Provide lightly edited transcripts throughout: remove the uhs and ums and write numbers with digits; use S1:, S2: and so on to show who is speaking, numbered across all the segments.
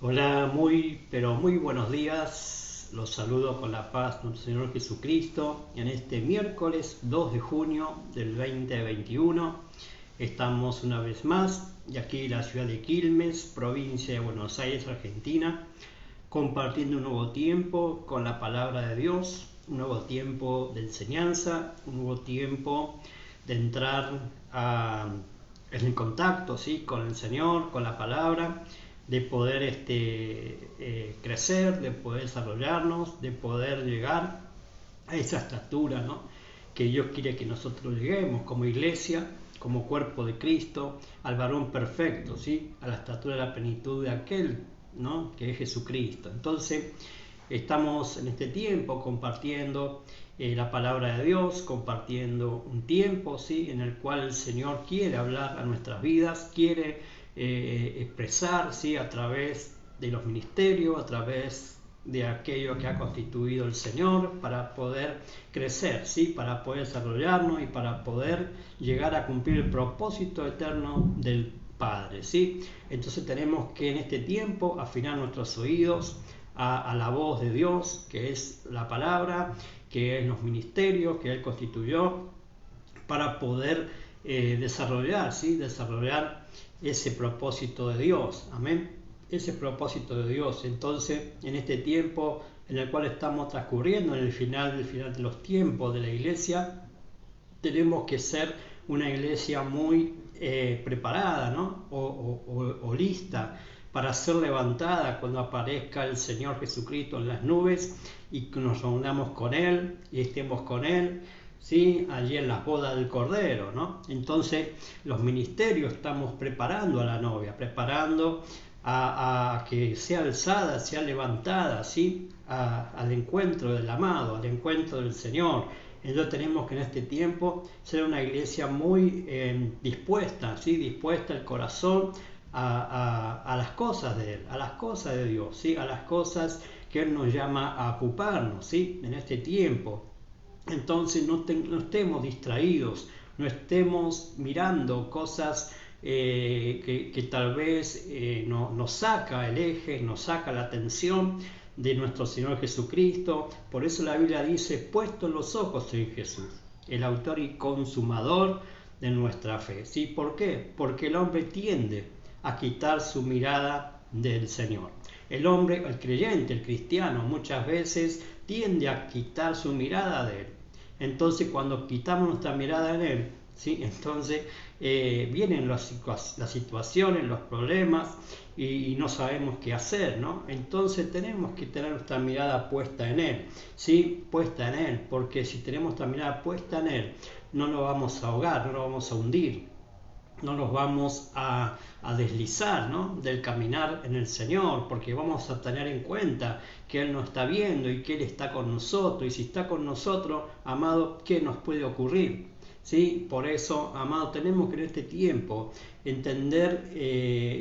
S1: Hola, pero muy buenos días. Los saludo con la paz de nuestro Señor Jesucristo. En este miércoles 2 de junio del 2021 estamos una vez más y aquí en la ciudad de Quilmes, provincia de Buenos Aires, Argentina, compartiendo un nuevo tiempo con la palabra de Dios, un nuevo tiempo de enseñanza, un nuevo tiempo de entrar en el contacto, ¿sí?, con el Señor, con la palabra, de poder crecer, de poder desarrollarnos, de poder llegar a esa estatura, ¿no?, que Dios quiere que nosotros lleguemos como iglesia, como cuerpo de Cristo, al varón perfecto, ¿sí?, a la estatura de la plenitud de aquel, ¿no?, que es Jesucristo. Entonces, estamos en este tiempo compartiendo la palabra de Dios, compartiendo un tiempo, ¿sí?, en el cual el Señor quiere hablar a nuestras vidas, quiere expresar, ¿sí?, a través de los ministerios, a través de aquello que ha constituido el Señor para poder crecer, ¿sí?, para poder desarrollarnos y para poder llegar a cumplir el propósito eterno del Padre, ¿sí? Entonces tenemos que en este tiempo afinar nuestros oídos a la voz de Dios, que es la palabra, que es los ministerios que Él constituyó para poder desarrollar, ¿sí?, desarrollar ese propósito de Dios, amén, ese propósito de Dios. Entonces, en este tiempo en el cual estamos transcurriendo, en el final de los tiempos de la iglesia, tenemos que ser una iglesia muy preparada, ¿no?, o lista para ser levantada cuando aparezca el Señor Jesucristo en las nubes y que nos reunamos con Él y estemos con Él, ¿sí?, allí en las bodas del Cordero, ¿no? Entonces, los ministerios estamos preparando a la novia, preparando a que sea alzada, sea levantada, ¿sí?, al encuentro del amado, al encuentro del Señor. Entonces tenemos que en este tiempo ser una iglesia muy dispuesta, ¿sí?, dispuesta el corazón a las cosas de Él, a las cosas de Dios, ¿sí?, a las cosas que Él nos llama a ocuparnos, ¿sí?, en este tiempo. Entonces no estemos distraídos, no estemos mirando cosas que tal vez nos saca el eje, nos saca la atención de nuestro Señor Jesucristo. Por eso la Biblia dice: puestos los ojos en Jesús, el autor y consumador de nuestra fe. ¿Sí? ¿Por qué? Porque el hombre tiende a quitar su mirada del Señor. El hombre, el creyente, el cristiano, muchas veces tiende a quitar su mirada de Él. Entonces, cuando quitamos nuestra mirada en Él, ¿sí?, entonces vienen las situaciones, los problemas y no sabemos qué hacer, ¿no? Entonces tenemos que tener nuestra mirada puesta en Él, ¿sí?, puesta en Él, porque si tenemos nuestra mirada puesta en Él, no nos vamos a ahogar, no nos vamos a hundir, no nos vamos a deslizar, ¿no?, del caminar en el Señor, porque vamos a tener en cuenta que Él nos está viendo y que Él está con nosotros. Y si está con nosotros, amado, ¿qué nos puede ocurrir? ¿Sí? Por eso, amado, tenemos que en este tiempo entender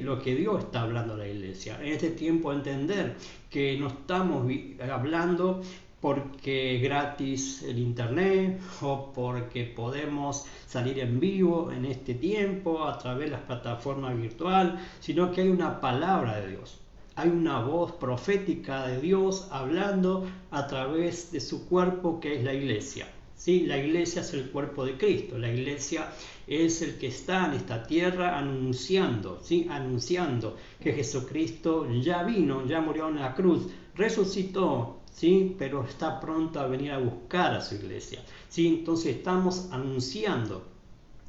S1: lo que Dios está hablando a la iglesia. En este tiempo entender que no estamos hablando porque es gratis el internet o porque podemos salir en vivo en este tiempo a través de las plataformas virtuales, sino que hay una palabra de Dios. Hay una voz profética de Dios hablando a través de su cuerpo, que es la iglesia. ¿Sí? La iglesia es el cuerpo de Cristo. La iglesia es el que está en esta tierra anunciando, ¿sí?, anunciando que Jesucristo ya vino, ya murió en la cruz, resucitó, ¿sí?, pero está pronto a venir a buscar a su iglesia, ¿sí? Entonces estamos anunciando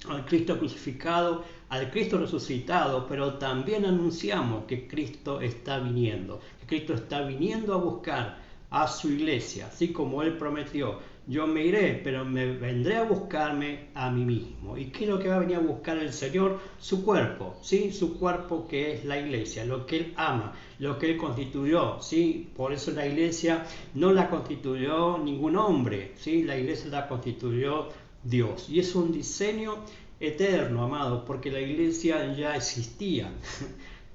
S1: al Cristo crucificado, al Cristo resucitado, pero también anunciamos que Cristo está viniendo, que Cristo está viniendo a buscar a su iglesia, así como Él prometió: yo me iré, pero me vendré a buscarme a mí mismo. ¿Y qué es lo que va a venir a buscar el Señor? Su cuerpo, ¿sí? Su cuerpo, que es la iglesia, lo que Él ama, lo que Él constituyó, ¿sí? Por eso la iglesia no la constituyó ningún hombre, ¿sí? La iglesia la constituyó Dios. Y es un diseño eterno, amado, porque la iglesia ya existía.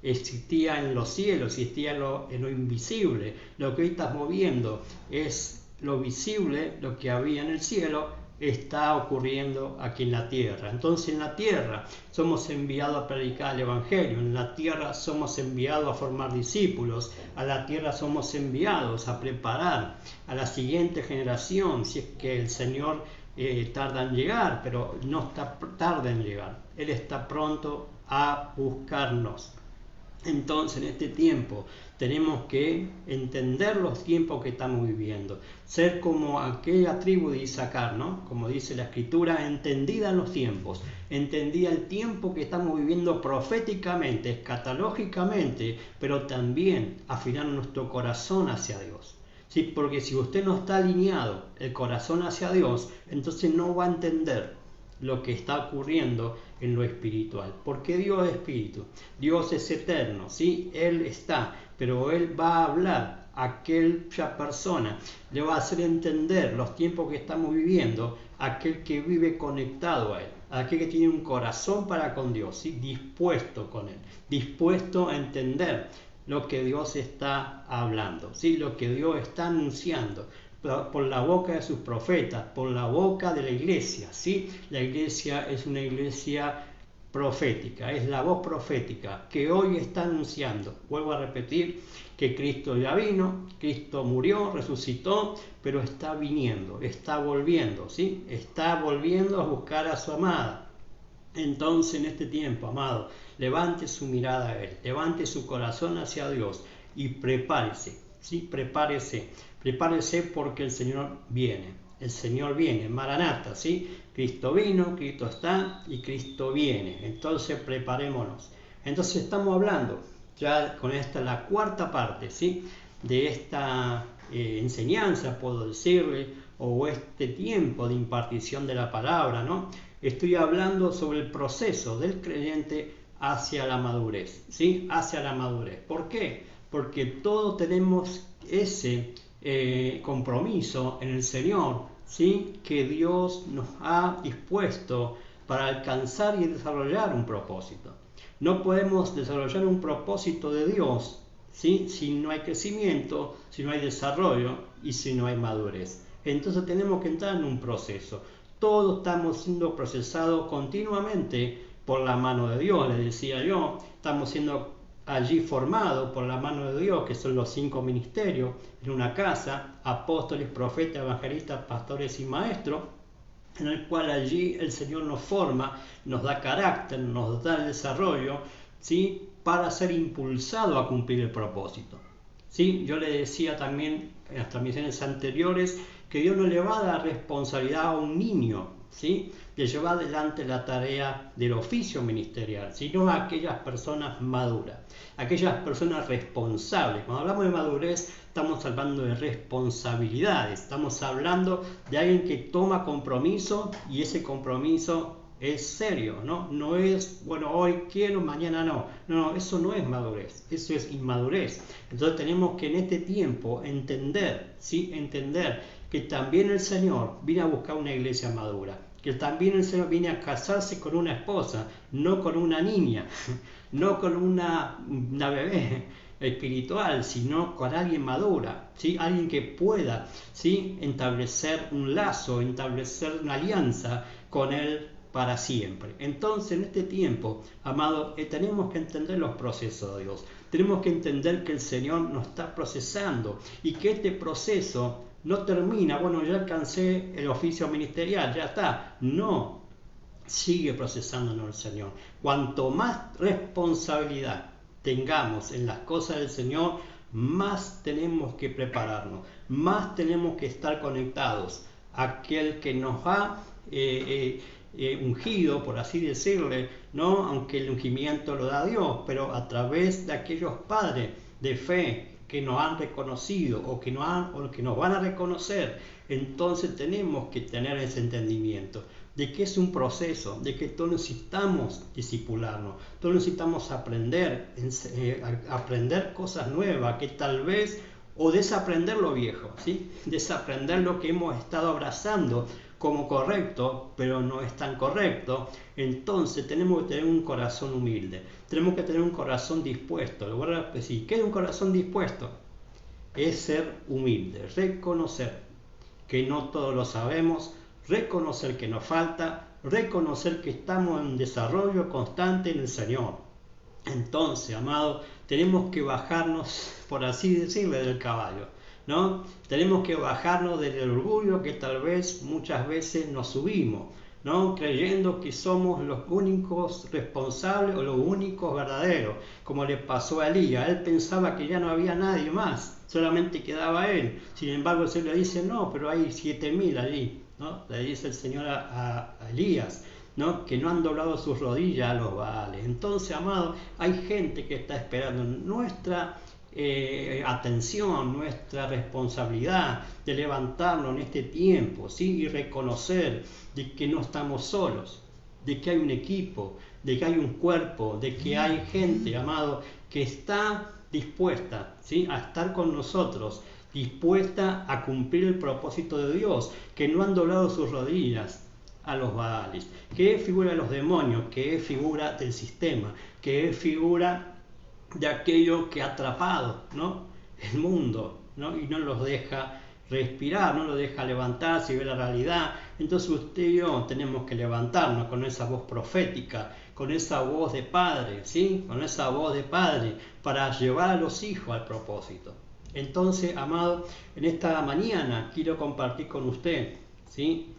S1: Existía en los cielos, existía en lo invisible. Lo que hoy estamos viendo es lo visible, lo que había en el cielo, está ocurriendo aquí en la tierra. Entonces en la tierra somos enviados a predicar el Evangelio, en la tierra somos enviados a formar discípulos, a la tierra somos enviados a preparar a la siguiente generación, si es que el Señor tarda en llegar, pero no está tarde en llegar, Él está pronto a buscarnos. Entonces en este tiempo tenemos que entender los tiempos que estamos viviendo, ser como aquella tribu de Isaacar, ¿no? Como dice la Escritura, entendida en los tiempos, entendida el tiempo que estamos viviendo proféticamente, escatológicamente, pero también afinar nuestro corazón hacia Dios. ¿Sí? Porque si usted no está alineado el corazón hacia Dios, entonces no va a entender lo que está ocurriendo en lo espiritual, porque Dios es espíritu, Dios es eterno, ¿sí? Él está, pero Él va a hablar a aquella persona, le va a hacer entender los tiempos que estamos viviendo, aquel que vive conectado a Él, aquel que tiene un corazón para con Dios, ¿sí? Dispuesto con Él, dispuesto a entender lo que Dios está hablando, ¿sí? Lo que Dios está anunciando por la boca de sus profetas, por la boca de la iglesia, ¿sí? La iglesia es una iglesia profética, es la voz profética que hoy está anunciando. Vuelvo a repetir que Cristo ya vino, Cristo murió, resucitó, pero está viniendo, está volviendo, ¿sí? Está volviendo a buscar a su amada. Entonces en este tiempo, amado, levante su mirada a Él, levante su corazón hacia Dios y prepárese, ¿sí? Prepárese porque el Señor viene, Maranata, ¿sí? Cristo vino, Cristo está y Cristo viene, entonces preparémonos. Entonces estamos hablando, ya con esta la cuarta parte, ¿sí? De esta enseñanza, puedo decirle, o este tiempo de impartición de la palabra, ¿no? Estoy hablando sobre el proceso del creyente hacia la madurez, ¿sí? Hacia la madurez. ¿Por qué? Porque todos tenemos ese compromiso en el Señor, ¿sí? Que Dios nos ha dispuesto para alcanzar y desarrollar un propósito. No podemos desarrollar un propósito de Dios, ¿sí? Si no hay crecimiento, si no hay desarrollo y si no hay madurez. Entonces tenemos que entrar en un proceso. Todos estamos siendo procesados continuamente por la mano de Dios, les decía yo, estamos siendo allí formados por la mano de Dios, que son los 5 ministerios en una casa, apóstoles, profetas, evangelistas, pastores y maestros, en el cual allí el Señor nos forma, nos da carácter, nos da el desarrollo, ¿sí? Para ser impulsado a cumplir el propósito. ¿Sí? Yo le decía también en las transmisiones anteriores que Dios no le va a dar responsabilidad a un niño, ¿sí? De llevar adelante la tarea del oficio ministerial, sino a aquellas personas maduras, aquellas personas responsables. Cuando hablamos de madurez, estamos hablando de responsabilidades, estamos hablando de alguien que toma compromiso y ese compromiso es serio, ¿no? No es, bueno, hoy quiero, mañana no. No, eso no es madurez, eso es inmadurez. Entonces tenemos que en este tiempo entender, ¿sí? Entender que también el Señor viene a buscar una iglesia madura, que también el Señor viene a casarse con una esposa, no con una niña, no con una bebé espiritual, sino con alguien madura, ¿sí? Alguien que pueda, ¿sí? Establecer un lazo, establecer una alianza con Él para siempre. Entonces en este tiempo, amado, tenemos que entender los procesos de Dios, tenemos que entender que el Señor nos está procesando y que este proceso no termina, bueno, ya alcancé el oficio ministerial, ya está. No, sigue procesándonos el Señor. Cuanto más responsabilidad tengamos en las cosas del Señor, más tenemos que prepararnos, más tenemos que estar conectados a aquel que nos ha ungido, por así decirle, ¿no? Aunque el ungimiento lo da Dios, pero a través de aquellos padres de fe que nos han reconocido o que nos van a reconocer. Entonces tenemos que tener ese entendimiento de que es un proceso, de que todos necesitamos discipularnos, todos necesitamos aprender cosas nuevas, que tal vez, o desaprender lo viejo, ¿sí? Desaprender lo que hemos estado abrazando como correcto, pero no es tan correcto. Entonces tenemos que tener un corazón humilde, tenemos que tener un corazón dispuesto. Lo voy a decir, ¿qué es un corazón dispuesto? Es ser humilde, reconocer que no todo lo sabemos, reconocer que nos falta, reconocer que estamos en desarrollo constante en el Señor. Entonces, amado, tenemos que bajarnos, por así decirlo, del caballo, ¿no? Tenemos que bajarnos del orgullo que tal vez muchas veces nos subimos, ¿no? Creyendo que somos los únicos responsables o los únicos verdaderos, como le pasó a Elías. Él pensaba que ya no había nadie más, solamente quedaba él. Sin embargo, se le dice, no, pero hay 7.000 allí, ¿no? Le dice el Señor a Elías, ¿no? Que no han doblado sus rodillas a los Baales. Entonces, amado, hay gente que está esperando nuestra atención, nuestra responsabilidad de levantarnos en este tiempo, ¿sí? Y reconocer de que no estamos solos, de que hay un equipo, de que hay un cuerpo, de que hay gente, amado, que está dispuesta, ¿sí? A estar con nosotros, dispuesta a cumplir el propósito de Dios, que no han doblado sus rodillas a los Baales, que es figura de los demonios, que es figura del sistema, que es figura de aquello que ha atrapado, ¿no? El mundo, ¿no? Y no los deja respirar, no los deja levantarse y ver la realidad. Entonces usted y yo tenemos que levantarnos con esa voz profética, con esa voz de padre, ¿sí? Con esa voz de padre para llevar a los hijos al propósito. Entonces, amado, en esta mañana quiero compartir con usted, ¿sí?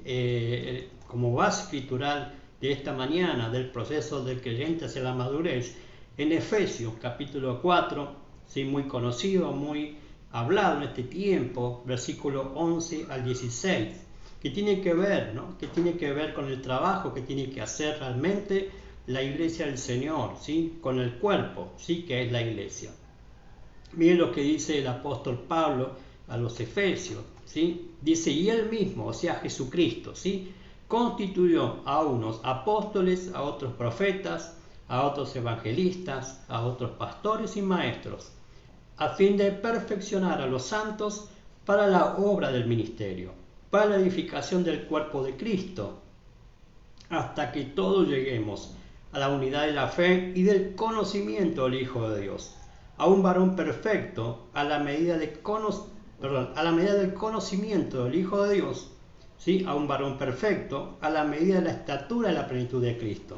S1: Como base escritural de esta mañana, del proceso del creyente hacia la madurez, en Efesios capítulo 4, ¿sí? Muy conocido, muy hablado en este tiempo, versículo 11 al 16, que tiene que ver, ¿no? Que tiene que ver con el trabajo que tiene que hacer realmente la iglesia del Señor, ¿sí? Con el cuerpo, ¿sí? Que es la iglesia. Miren lo que dice el apóstol Pablo a los Efesios, ¿sí? Dice, y él mismo, o sea Jesucristo, ¿sí? Constituyó a unos apóstoles, a otros profetas, a otros evangelistas, a otros pastores y maestros, a fin de perfeccionar a los santos para la obra del ministerio, para la edificación del cuerpo de Cristo, hasta que todos lleguemos a la unidad de la fe y del conocimiento del Hijo de Dios, a un varón perfecto a la medida del conocimiento del Hijo de Dios, ¿sí? A un varón perfecto a la medida de la estatura de la plenitud de Cristo,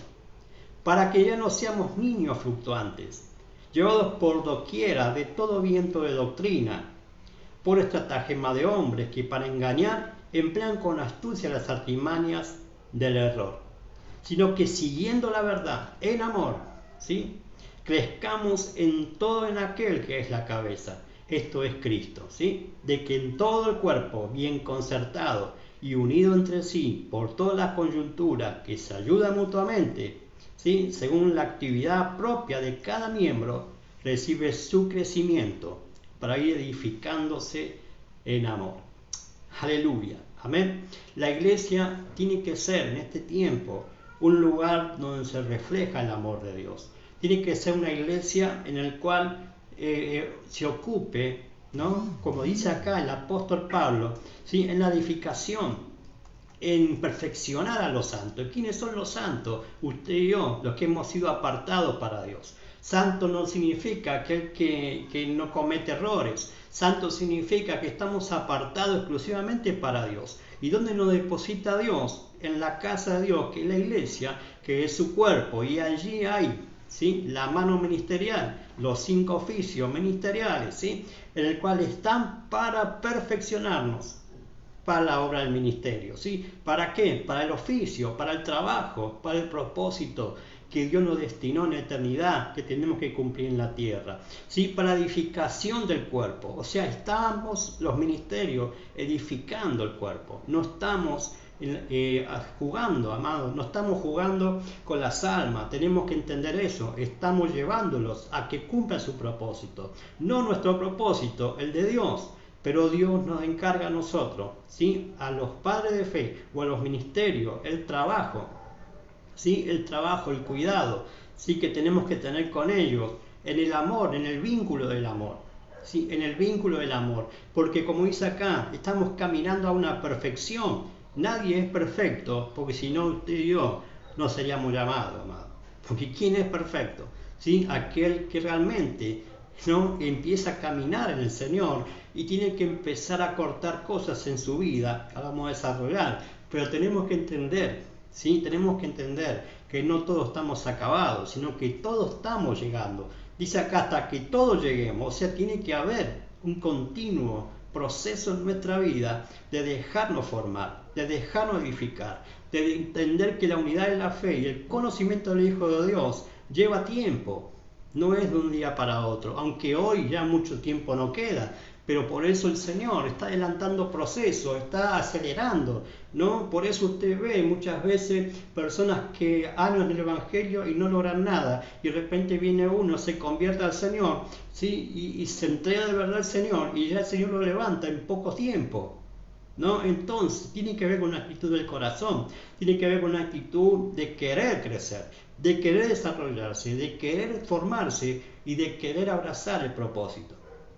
S1: para que ya no seamos niños fluctuantes, llevados por doquiera de todo viento de doctrina, por estratagema de hombres que para engañar emplean con astucia las artimañas del error, sino que siguiendo la verdad en amor, ¿sí? Crezcamos en todo en aquel que es la cabeza, esto es Cristo, ¿sí? De que en todo el cuerpo, bien concertado y unido entre sí por todas las coyunturas que se ayudan mutuamente, ¿sí? Según la actividad propia de cada miembro, recibe su crecimiento para ir edificándose en amor. Aleluya, amén. La iglesia tiene que ser en este tiempo un lugar donde se refleja el amor de Dios. Tiene que ser una iglesia en la cual se ocupe, ¿no? Como dice acá el apóstol Pablo, ¿sí? En la edificación, en perfeccionar a los santos. ¿Quiénes son los santos? Usted y yo, los que hemos sido apartados para Dios. Santo no significa aquel que no comete errores. Santo significa que estamos apartados exclusivamente para Dios. ¿Y dónde nos deposita Dios? En la casa de Dios, que es la iglesia, que es su cuerpo. Y allí hay, ¿sí? La mano ministerial, los 5 oficios ministeriales, ¿sí? En el cual están para perfeccionarnos para la obra del ministerio, ¿sí? ¿Para qué? Para el oficio, para el trabajo, para el propósito que Dios nos destinó en la eternidad, que tenemos que cumplir en la tierra, ¿sí? Para la edificación del cuerpo. O sea, estamos los ministerios edificando el cuerpo, no estamos jugando, amados, no estamos jugando con las almas, tenemos que entender eso, estamos llevándolos a que cumplan su propósito, no nuestro propósito, el de Dios. Pero Dios nos encarga a nosotros, ¿sí? A los padres de fe o a los ministerios, el trabajo, ¿sí? El trabajo, el cuidado, ¿sí? Que tenemos que tener con ellos, en el amor, en el vínculo del amor, ¿sí? En el vínculo del amor. Porque como dice acá, estamos caminando a una perfección. Nadie es perfecto, porque si no usted y yo no seríamos llamados, amado. Porque ¿quién es perfecto? ¿Sí? Aquel que realmente, ¿no? Empieza a caminar en el Señor y tiene que empezar a cortar cosas en su vida, que vamos a desarrollar, pero tenemos que entender, ¿sí? Tenemos que entender que no todos estamos acabados, sino que todos estamos llegando. Dice acá, hasta que todos lleguemos, o sea, tiene que haber un continuo proceso en nuestra vida de dejarnos formar, de dejarnos edificar, de entender que la unidad de la fe y el conocimiento del Hijo de Dios lleva tiempo, no es de un día para otro, aunque hoy ya mucho tiempo no queda, pero por eso el Señor está adelantando procesos, está acelerando, ¿no? Por eso usted ve muchas veces personas que años en el Evangelio y no logran nada, y de repente viene uno, se convierte al Señor, ¿sí? Y se entrega de verdad al Señor, y ya el Señor lo levanta en poco tiempo, ¿no? Entonces tiene que ver con una actitud del corazón, tiene que ver con una actitud de querer crecer, de querer desarrollarse, de querer formarse y de querer abrazar el propósito,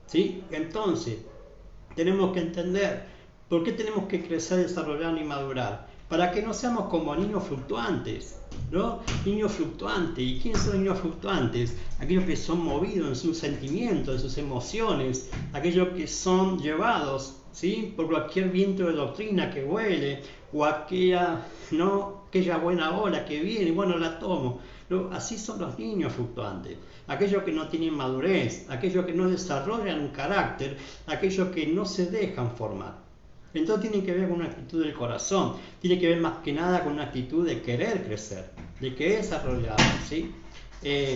S1: ¿sí? Entonces tenemos que entender por qué tenemos que crecer, desarrollar y madurar, para que no seamos como niños fluctuantes, ¿no? Niños fluctuantes. ¿Y quiénes son los niños fluctuantes? Aquellos que son movidos en sus sentimientos, en sus emociones, aquellos que son llevados, ¿sí? Por cualquier viento de doctrina que huele, o aquella, ¿no? Aquella buena ola que viene, bueno, la tomo. ¿No? Así son los niños fluctuantes, aquellos que no tienen madurez, aquellos que no desarrollan un carácter, aquellos que no se dejan formar. Entonces tiene que ver con una actitud del corazón, tiene que ver más que nada con una actitud de querer crecer, de querer desarrollarse, ¿sí?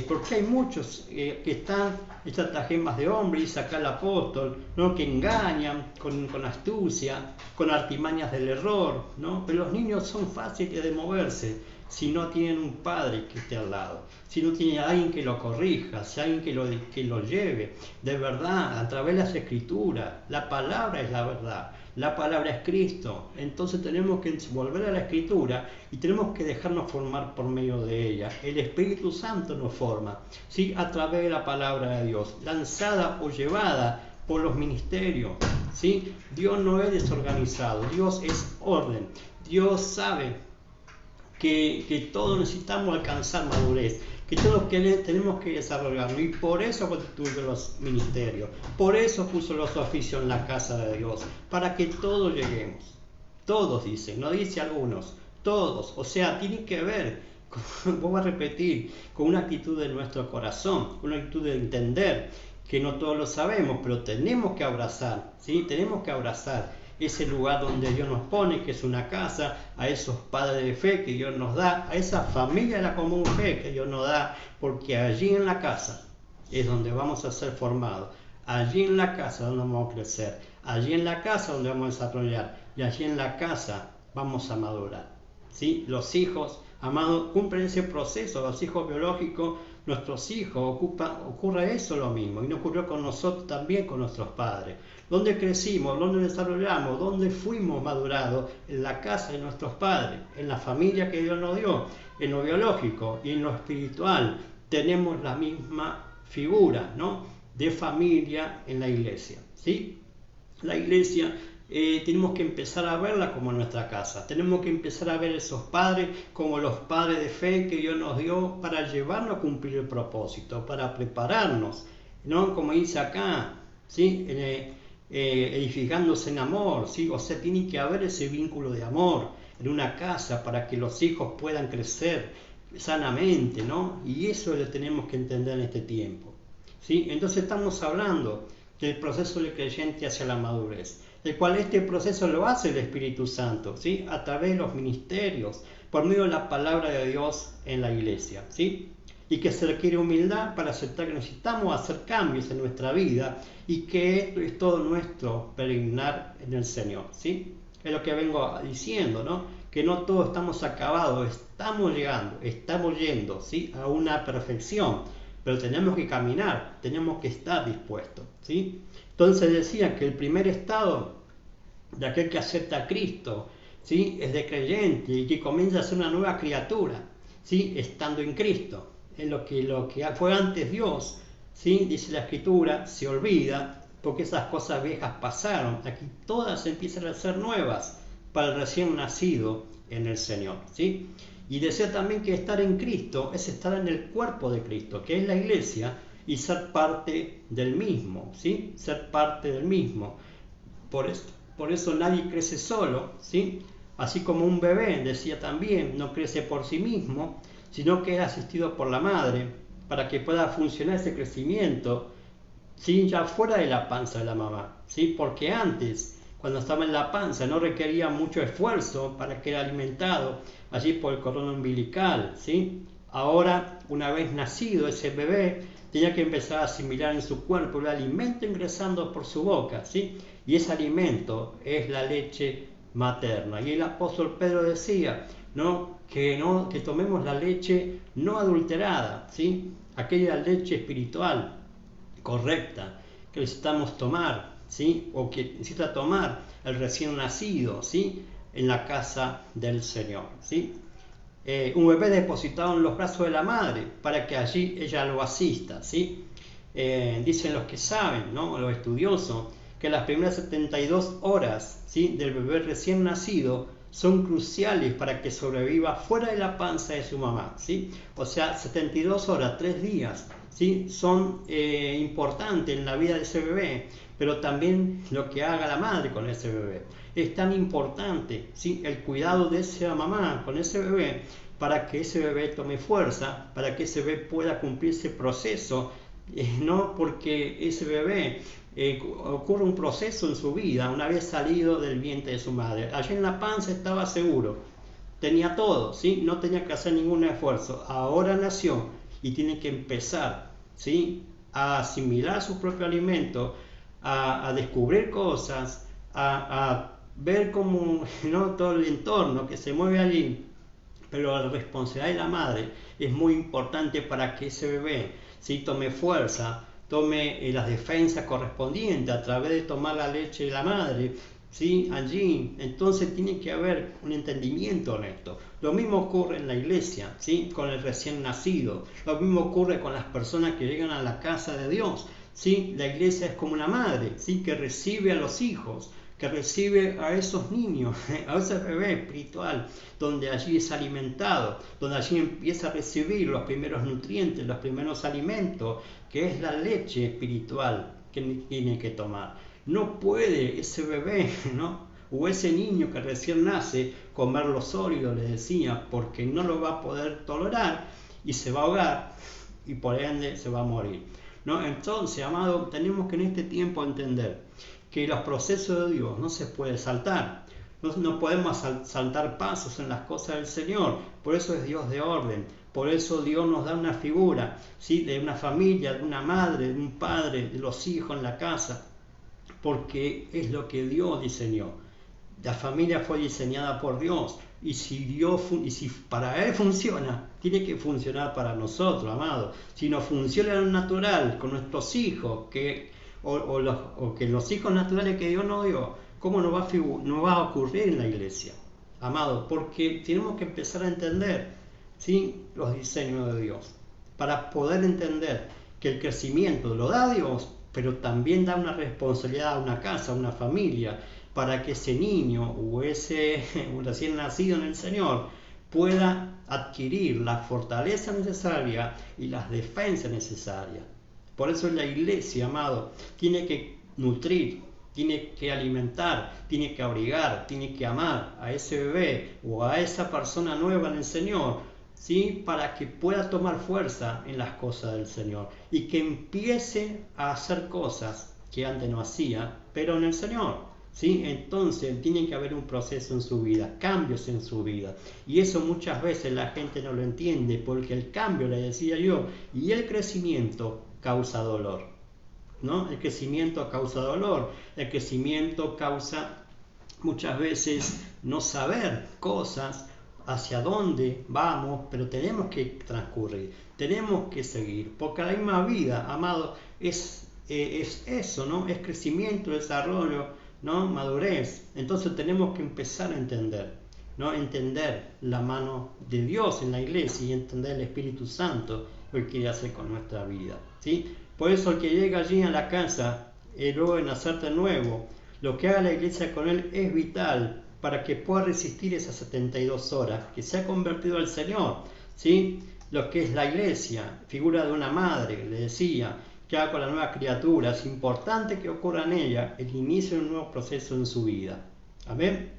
S1: Porque hay muchos que están estratagemas de hombre, dice acá el apóstol, ¿no? Que engañan con astucia, con artimañas del error, ¿no? Pero los niños son fáciles de moverse si no tienen un padre que esté al lado, si no tiene alguien que lo corrija, si hay alguien que lo lleve de verdad a través de las escrituras. La palabra es la verdad, la palabra es Cristo. Entonces tenemos que volver a la escritura y tenemos que dejarnos formar por medio de ella. El Espíritu Santo nos forma, ¿sí? A través de la palabra de Dios, lanzada o llevada por los ministerios, ¿sí? Dios no es desorganizado, Dios es orden. Dios sabe que todos necesitamos alcanzar madurez, que todos tenemos que desarrollarlo, y por eso constituyó los ministerios, por eso puso los oficios en la casa de Dios, para que todos lleguemos. Todos dicen, no dice algunos, todos. O sea, tiene que ver, voy a repetir, con una actitud de nuestro corazón, una actitud de entender que no todos lo sabemos, pero tenemos que abrazar, ¿sí? Tenemos que abrazar ese lugar donde Dios nos pone, que es una casa, a esos padres de fe que Dios nos da, a esa familia de la común fe que Dios nos da, porque allí en la casa es donde vamos a ser formados, allí en la casa donde vamos a crecer, allí en la casa donde vamos a desarrollar, y allí en la casa vamos a madurar, ¿sí? Los hijos, amados, cumplen ese proceso, los hijos biológicos, nuestros hijos, ocurre eso lo mismo, y nos ocurrió con nosotros también, con nuestros padres. ¿Dónde crecimos? ¿Dónde desarrollamos? ¿Dónde fuimos madurados? En la casa de nuestros padres, en la familia que Dios nos dio, en lo biológico y en lo espiritual. Tenemos la misma figura, ¿no? De familia en la iglesia, ¿sí? La iglesia tenemos que empezar a verla como nuestra casa. Tenemos que empezar a ver esos padres como los padres de fe que Dios nos dio para llevarnos a cumplir el propósito, para prepararnos, ¿no? Como dice acá, ¿sí? Edificándose en amor, ¿sí? O sea, tiene que haber ese vínculo de amor en una casa para que los hijos puedan crecer sanamente, ¿no? Y eso lo tenemos que entender en este tiempo, ¿sí? Entonces estamos hablando del proceso del creyente hacia la madurez, el cual este proceso lo hace el Espíritu Santo, ¿sí? A través de los ministerios, por medio de la palabra de Dios en la iglesia, ¿sí? Y que se requiere humildad para aceptar que necesitamos hacer cambios en nuestra vida y que esto es todo nuestro peregrinar en el Señor, ¿sí? Es lo que vengo diciendo, ¿no? Que no todos estamos acabados, estamos llegando, estamos yendo, ¿sí? A una perfección, pero tenemos que caminar, tenemos que estar dispuestos, ¿sí? Entonces decía que el primer estado de aquel que acepta a Cristo, ¿sí? Es de creyente y que comienza a ser una nueva criatura, ¿sí? Estando en Cristo. En lo que fue antes Dios, ¿sí? Dice la Escritura, se olvida, porque esas cosas viejas pasaron. Aquí todas empiezan a ser nuevas para el recién nacido en el Señor, ¿sí? Y decía también que estar en Cristo es estar en el cuerpo de Cristo, que es la iglesia, y ser parte del mismo, ¿sí? Ser parte del mismo. Por eso nadie crece solo, ¿sí? Así como un bebé, decía también, no crece por sí mismo, sino que es asistido por la madre para que pueda funcionar ese crecimiento, ¿sí? Ya fuera de la panza de la mamá, ¿sí? Porque antes, cuando estaba en la panza, no requería mucho esfuerzo para que era alimentado allí por el cordón umbilical, ¿sí? Ahora, una vez nacido ese bebé, tenía que empezar a asimilar en su cuerpo el alimento ingresando por su boca, ¿sí? Y ese alimento es la leche materna. Y el apóstol Pedro decía, ¿no? Que tomemos la leche no adulterada, ¿sí? Aquella leche espiritual correcta que necesitamos tomar, ¿sí? O que necesita tomar el recién nacido, ¿sí? En la casa del Señor, ¿sí? Un bebé depositado en los brazos de la madre para que allí ella lo asista, ¿sí? Dicen los que saben, ¿no? Los estudiosos, que las primeras 72 horas, ¿sí? Del bebé recién nacido son cruciales para que sobreviva fuera de la panza de su mamá, ¿sí? O sea, 72 horas, 3 días, ¿sí? Son importantes en la vida de ese bebé, pero también lo que haga la madre con ese bebé. Es tan importante, ¿sí? El cuidado de esa mamá con ese bebé para que ese bebé tome fuerza, para que ese bebé pueda cumplir ese proceso, no porque ese bebé ocurre un proceso en su vida una vez salido del vientre de su madre. Allí en la panza estaba seguro, tenía todo, ¿sí? No tenía que hacer ningún esfuerzo. Ahora nació y tiene que empezar, ¿sí? A asimilar su propio alimento, a descubrir cosas, a ver cómo, ¿no? Todo el entorno que se mueve allí. Pero la responsabilidad de la madre es muy importante para que ese bebé, ¿sí? Tome fuerza, tome las defensas correspondientes a través de tomar la leche de la madre, ¿sí? Allí, entonces tiene que haber un entendimiento en esto. Lo mismo ocurre en la iglesia, ¿sí? Con el recién nacido. Lo mismo ocurre con las personas que llegan a la casa de Dios, ¿sí? La iglesia es como una madre, ¿sí? Que recibe a los hijos, que recibe a esos niños, a ese bebé espiritual, donde allí es alimentado, donde allí empieza a recibir los primeros nutrientes, los primeros alimentos, que es la leche espiritual que tiene que tomar. No puede ese bebé, ¿no? O ese niño que recién nace comer lo sólido, le decía, porque no lo va a poder tolerar y se va a ahogar y por ende se va a morir, ¿no? Entonces, amado, tenemos que en este tiempo entender que los procesos de Dios no se puede saltar. No podemos saltar pasos en las cosas del Señor. Por eso es Dios de orden. Por eso Dios nos da una figura, ¿sí? De una familia, de una madre, de un padre, de los hijos en la casa. Porque es lo que Dios diseñó. La familia fue diseñada por Dios. Y si para Él funciona, tiene que funcionar para nosotros, amados. Si no funciona en lo natural con nuestros hijos, o que los hijos naturales que Dios nos dio, ¿cómo no va a ocurrir en la iglesia? Amado, porque tenemos que empezar a entender, ¿sí? Los diseños de Dios, para poder entender que el crecimiento lo da Dios, pero también da una responsabilidad a una casa, a una familia, para que ese niño o ese recién nacido en el Señor pueda adquirir la fortaleza necesaria y las defensas necesarias. Por eso la iglesia, amado, tiene que nutrir, tiene que alimentar, tiene que abrigar, tiene que amar a ese bebé o a esa persona nueva en el Señor, ¿sí? Para que pueda tomar fuerza en las cosas del Señor y que empiece a hacer cosas que antes no hacía, pero en el Señor. ¿Sí? Entonces tiene que haber un proceso en su vida, cambios en su vida, y eso muchas veces la gente no lo entiende, porque el cambio, le decía yo, y el crecimiento causa dolor, ¿no? El crecimiento causa dolor, el crecimiento causa muchas veces no saber cosas, hacia dónde vamos, pero tenemos que transcurrir, tenemos que seguir, porque la misma vida, amado, es eso, ¿no? Es crecimiento, desarrollo, ¿no? Madurez. Entonces tenemos que empezar a entender, ¿no? Entender la mano de Dios en la iglesia y entender el Espíritu Santo lo que quiere hacer con nuestra vida, ¿sí? Por eso el que llega allí a la casa, luego de nacer de nuevo, lo que haga la iglesia con él es vital para que pueda resistir esas 72 horas, que se ha convertido al Señor, ¿sí? Lo que es la iglesia, figura de una madre, le decía, que haga con la nueva criatura. Es importante que ocurra en ella el inicio de un nuevo proceso en su vida. Amén.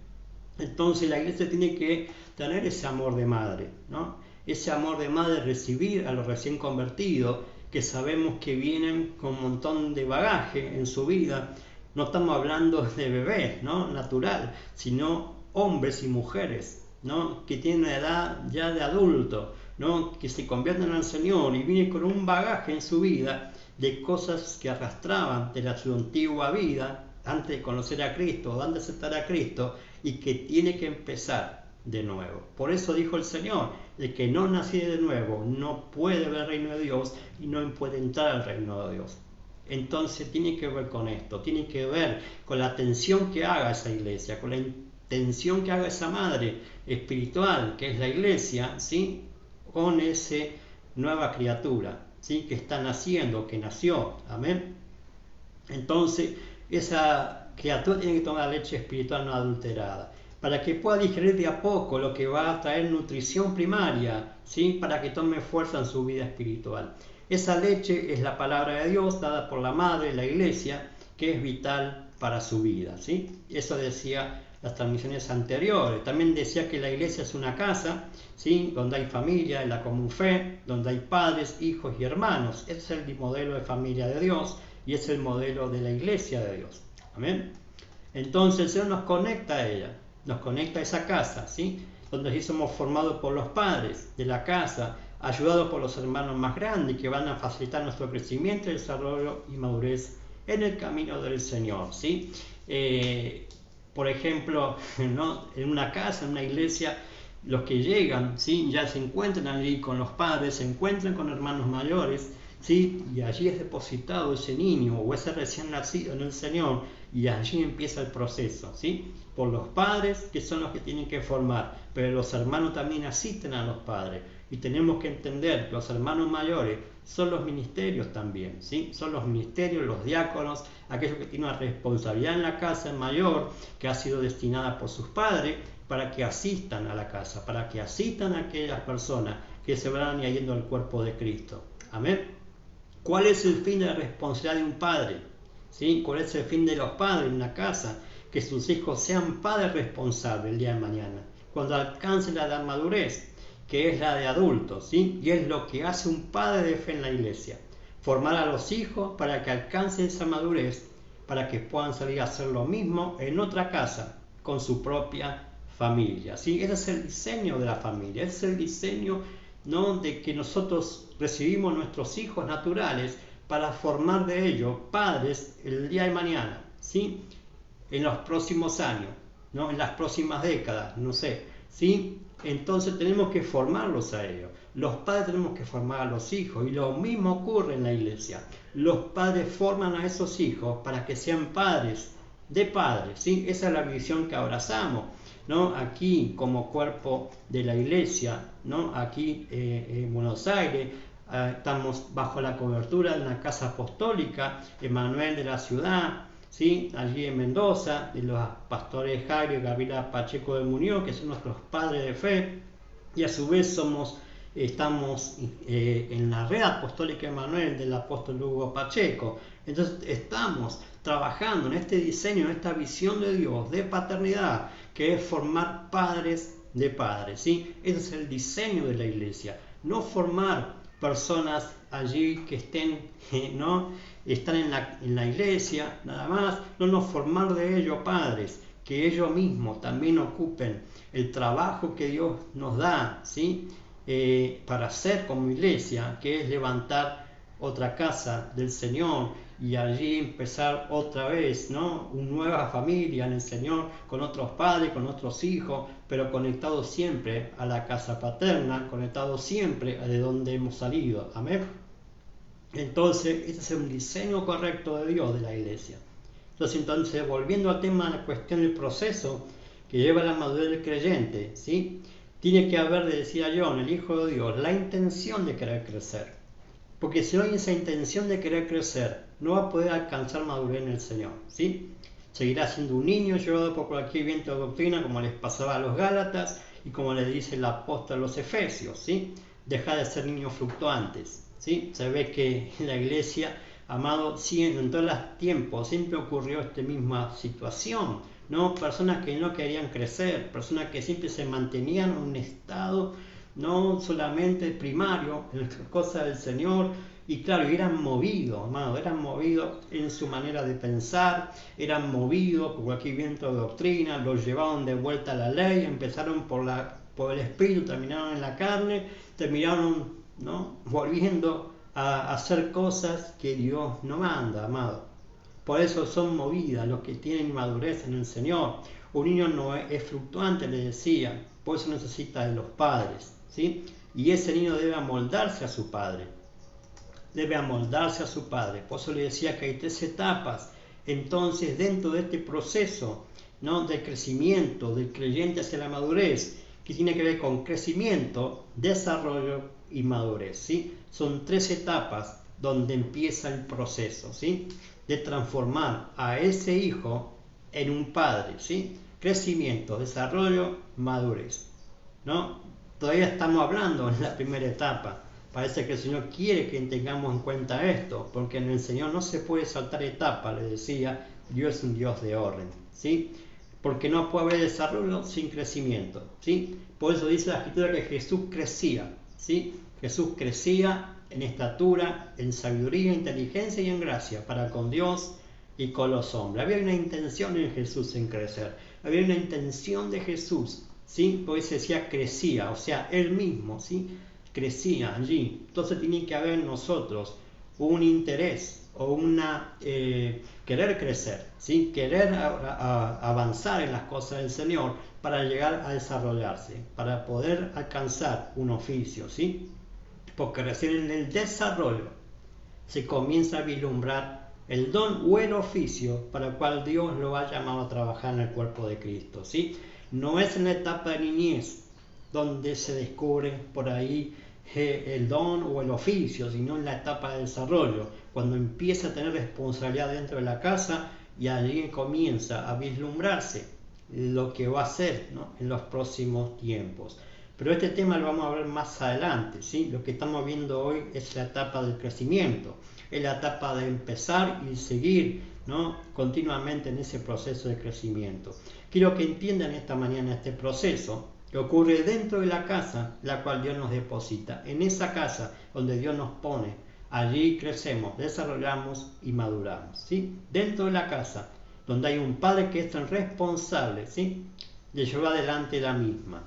S1: Entonces la iglesia tiene que tener ese amor de madre, ¿no? Ese amor de madre, recibir a los recién convertidos, que sabemos que vienen con un montón de bagaje en su vida. No estamos hablando de bebés, ¿no? Natural, sino hombres y mujeres, ¿no? Que tienen una edad ya de adulto, ¿no? Que se convierten al Señor y vienen con un bagaje en su vida de cosas que arrastraban de su antigua vida antes de conocer a Cristo, o antes de aceptar a Cristo, y que tiene que empezar de nuevo. Por eso dijo el Señor, el que no naciere de nuevo no puede ver el reino de Dios y no puede entrar al reino de Dios. Entonces tiene que ver con esto, tiene que ver con la atención que haga esa iglesia, con la intención que haga esa madre espiritual que es la iglesia, ¿sí? Con esa nueva criatura, ¿sí? Que está naciendo, que nació, amén. Entonces esa criatura tiene que tomar leche espiritual no adulterada, para que pueda digerir de a poco lo que va a traer nutrición primaria, ¿sí? Para que tome fuerza en su vida espiritual. Esa leche es la palabra de Dios dada por la madre, la iglesia, que es vital para su vida, ¿sí? Eso decía las transmisiones anteriores. También decía que la iglesia es una casa, ¿sí? Donde hay familia, en la común fe, donde hay padres, hijos y hermanos. Ese es el modelo de familia de Dios y es el modelo de la iglesia de Dios. Amén. Entonces el Señor nos conecta a ella, nos conecta a esa casa, ¿sí? Donde sí somos formados por los padres de la casa, ayudados por los hermanos más grandes que van a facilitar nuestro crecimiento, desarrollo y madurez en el camino del Señor, ¿sí? Por ejemplo, ¿no? En una casa, en una iglesia, los que llegan, ¿sí? Ya se encuentran allí con los padres, se encuentran con hermanos mayores, ¿sí? Y allí es depositado ese niño o ese recién nacido en el Señor, y allí empieza el proceso, ¿sí? Por los padres, que son los que tienen que formar, pero los hermanos también asisten a los padres, y tenemos que entender que los hermanos mayores son los ministerios también, ¿sí? Son los ministerios, los diáconos, aquellos que tienen una responsabilidad en la casa mayor, que ha sido destinada por sus padres, para que asistan a la casa, para que asistan a aquellas personas que se van añadiendo al cuerpo de Cristo. Amén. ¿Cuál es el fin de la responsabilidad de un padre? ¿Sí? ¿Cuál es el fin de los padres en una casa? Que sus hijos sean padres responsables el día de mañana, cuando alcancen la edad madurez, que es la de adultos, ¿sí? Y es lo que hace un padre de fe en la iglesia, formar a los hijos para que alcancen esa madurez, para que puedan salir a hacer lo mismo en otra casa, con su propia familia, ¿sí? Ese es el diseño de la familia, ese es el diseño, ¿no? De que nosotros recibimos nuestros hijos naturales para formar de ellos padres el día de mañana, ¿sí? En los próximos años, ¿no? En las próximas décadas, no sé, ¿sí? Entonces tenemos que formarlos a ellos. Los padres tenemos que formar a los hijos, y lo mismo ocurre en la iglesia. Los padres forman a esos hijos para que sean padres de padres, ¿sí? Esa es la visión que abrazamos, ¿no? Aquí como cuerpo de la iglesia, ¿no? Aquí en Buenos Aires, estamos bajo la cobertura de una casa apostólica, Emanuel de la ciudad, ¿sí? Allí en Mendoza, de los pastores Jairo y Gabriela Pacheco de Muñoz, que son nuestros padres de fe, y a su vez estamos en la red apostólica Emanuel del apóstol Hugo Pacheco. Entonces estamos trabajando en este diseño, en esta visión de Dios de paternidad, que es formar padres de padres, ¿sí? Ese es el diseño de la iglesia, no formar personas allí que estén, ¿no? Están en la iglesia nada más, no formar de ellos padres, que ellos mismos también ocupen el trabajo que Dios nos da, ¿sí? Para hacer como iglesia, que es levantar otra casa del Señor y allí empezar otra vez, ¿no? Una nueva familia en el Señor, con otros padres, con otros hijos, pero conectados siempre a la casa paterna, conectados siempre a de donde hemos salido. Amén. Entonces, este es un diseño correcto de Dios de la iglesia. Entonces, volviendo al tema de la cuestión del proceso que lleva a la madurez del creyente, ¿sí? Tiene que haber, decía John, el Hijo de Dios, la intención de querer crecer. Porque si no hay esa intención de querer crecer, no va a poder alcanzar madurez en el Señor, ¿sí? Seguirá siendo un niño llevado por cualquier viento de doctrina, como les pasaba a los Gálatas y como le dice el apóstol a los Efesios, ¿sí? Deja de ser niños fluctuantes, ¿sí? Se ve que en la iglesia, amado, en todos los tiempos siempre ocurrió esta misma situación, ¿no? Personas que no querían crecer, personas que siempre se mantenían en un estado no solamente primario en las cosas del Señor, y claro, eran movidos, amado, eran movidos en su manera de pensar, eran movidos por cualquier viento de doctrina, los llevaban de vuelta a la ley, empezaron por el Espíritu, terminaron en la carne, terminaron, ¿no?, volviendo a hacer cosas que Dios no manda, amado. Por eso son movidas los que tienen madurez en el Señor. Un niño no es fluctuante, le decía, por eso necesita de los padres, ¿sí? Y ese niño debe amoldarse a su padre. Debe amoldarse a su padre. Por eso le decía que hay 3 etapas. Entonces, dentro de este proceso, ¿no?, de crecimiento del creyente hacia la madurez, que tiene que ver con crecimiento, desarrollo y madurez, ¿sí? Son 3 etapas donde empieza el proceso, ¿sí?, de transformar a ese hijo en un padre, ¿sí? Crecimiento, desarrollo, madurez, ¿no? Todavía estamos hablando en la primera etapa. Parece que el Señor quiere que tengamos en cuenta esto, porque en el Señor no se puede saltar etapa, le decía, Dios es un Dios de orden, ¿sí? Porque no puede haber desarrollo sin crecimiento, ¿sí? Por eso dice la Escritura que Jesús crecía, ¿sí? Jesús crecía en estatura, en sabiduría, inteligencia y en gracia para con Dios y con los hombres. Había una intención en Jesús en crecer, había una intención de Jesús, ¿sí? Porque se decía crecía, o sea, Él mismo, ¿sí?, crecía allí. Entonces tiene que haber en nosotros un interés o una querer crecer, ¿sí?, querer avanzar en las cosas del Señor para llegar a desarrollarse, para poder alcanzar un oficio, ¿sí? Porque recién en el desarrollo se comienza a vislumbrar el don o el oficio para el cual Dios lo ha llamado a trabajar en el cuerpo de Cristo, ¿sí? No es en la etapa de niñez donde se descubre por ahí el don o el oficio, sino en la etapa de desarrollo, cuando empieza a tener responsabilidad dentro de la casa y allí comienza a vislumbrarse lo que va a hacer, ¿no?, en los próximos tiempos. Pero este tema lo vamos a ver más adelante, ¿sí? Lo que estamos viendo hoy es la etapa del crecimiento, es la etapa de empezar y seguir, ¿no?, continuamente en ese proceso de crecimiento. Quiero que entiendan esta mañana este proceso que ocurre dentro de la casa, la cual Dios nos deposita. En esa casa donde Dios nos pone, allí crecemos, desarrollamos y maduramos, ¿sí? Dentro de la casa, donde hay un padre que es el responsable, ¿sí?, de llevar adelante la misma.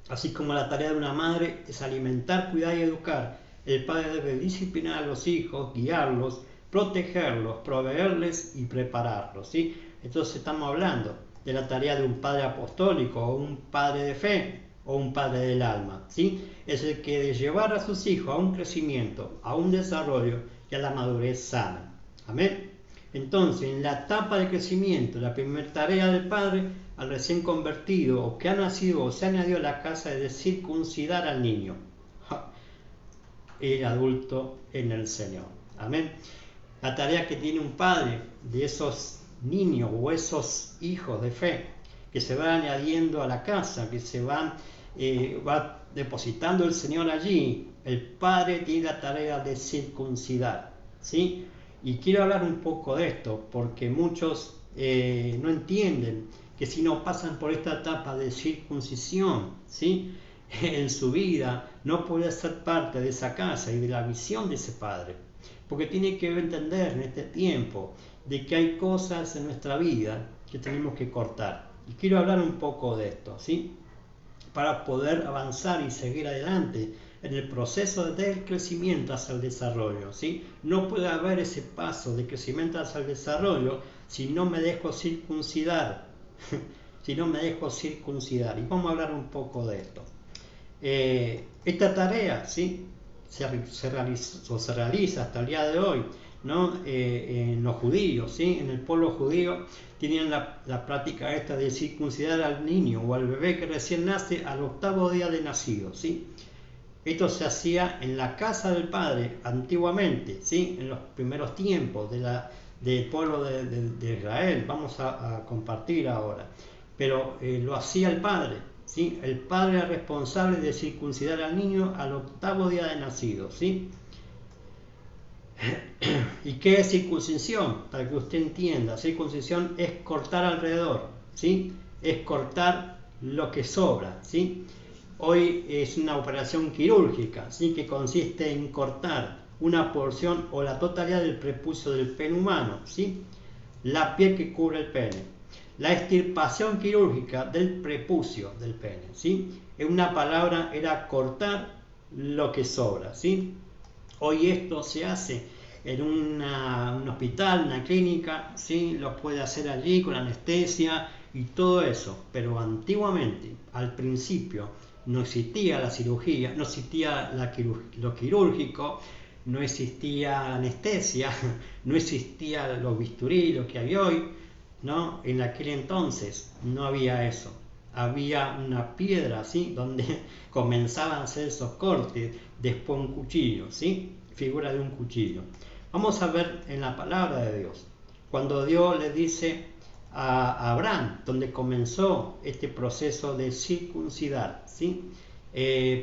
S1: Así como la tarea de una madre es alimentar, cuidar y educar, el padre debe disciplinar a los hijos, guiarlos, protegerlos, proveerles y prepararlos, ¿sí? Entonces estamos hablando de la tarea de un padre apostólico o un padre de fe o un padre del alma, ¿sí? Es el que de llevar a sus hijos a un crecimiento, a un desarrollo y a la madurez sana. Amén. Entonces, en la etapa de crecimiento, la primera tarea del padre al recién convertido o que ha nacido o se añadió a la casa es de circuncidar al niño, el adulto en el Señor. Amén. La tarea que tiene un padre de esos niños o esos hijos de fe que se van añadiendo a la casa, que se va depositando el Señor allí, el padre tiene la tarea de circuncidar, ¿sí? Y quiero hablar un poco de esto porque muchos no entienden que si no pasan por esta etapa de circuncisión, ¿sí?, en su vida, no puede ser parte de esa casa y de la visión de ese padre. Porque tiene que entender en este tiempo de que hay cosas en nuestra vida que tenemos que cortar. Y quiero hablar un poco de esto, ¿sí?, para poder avanzar y seguir adelante en el proceso del crecimiento hacia el desarrollo, ¿sí? No puede haber ese paso de crecimiento hacia el desarrollo si no me dejo circuncidar, si no me dejo circuncidar. Y vamos a hablar un poco de esto. Esta tarea, ¿sí?, se realiza hasta el día de hoy, ¿no?, en los judíos, ¿sí?, en el pueblo judío tenían la práctica esta de circuncidar al niño o al bebé que recién nace al 8º día de nacido, ¿sí? Esto se hacía en la casa del padre antiguamente, ¿sí?, en los primeros tiempos del pueblo de Israel. Vamos a compartir ahora, pero lo hacía el padre, ¿sí? El padre era responsable de circuncidar al niño al 8º día de nacido, ¿sí? ¿Y qué es circuncisión? Para que usted entienda, circuncisión es cortar alrededor, ¿sí? Es cortar lo que sobra, ¿sí? Hoy es una operación quirúrgica, ¿sí? Que consiste en cortar una porción o la totalidad del prepucio del pene humano, ¿sí? La piel que cubre el pene. La extirpación quirúrgica del prepucio del pene, ¿sí? En una palabra era cortar lo que sobra, ¿sí? Hoy esto se hace en un hospital, una clínica, ¿sí? Lo puede hacer allí con anestesia y todo eso, pero antiguamente, al principio, no existía la cirugía, no existía lo quirúrgico, no existía anestesia, no existía los bisturí, lo que hay hoy, ¿no? En aquel entonces no había eso. Había una piedra, ¿sí? Donde comenzaban a hacer esos cortes, después un cuchillo, ¿sí? Figura de un cuchillo. Vamos a ver en la palabra de Dios, cuando Dios le dice a Abraham, donde comenzó este proceso de circuncidar, ¿sí?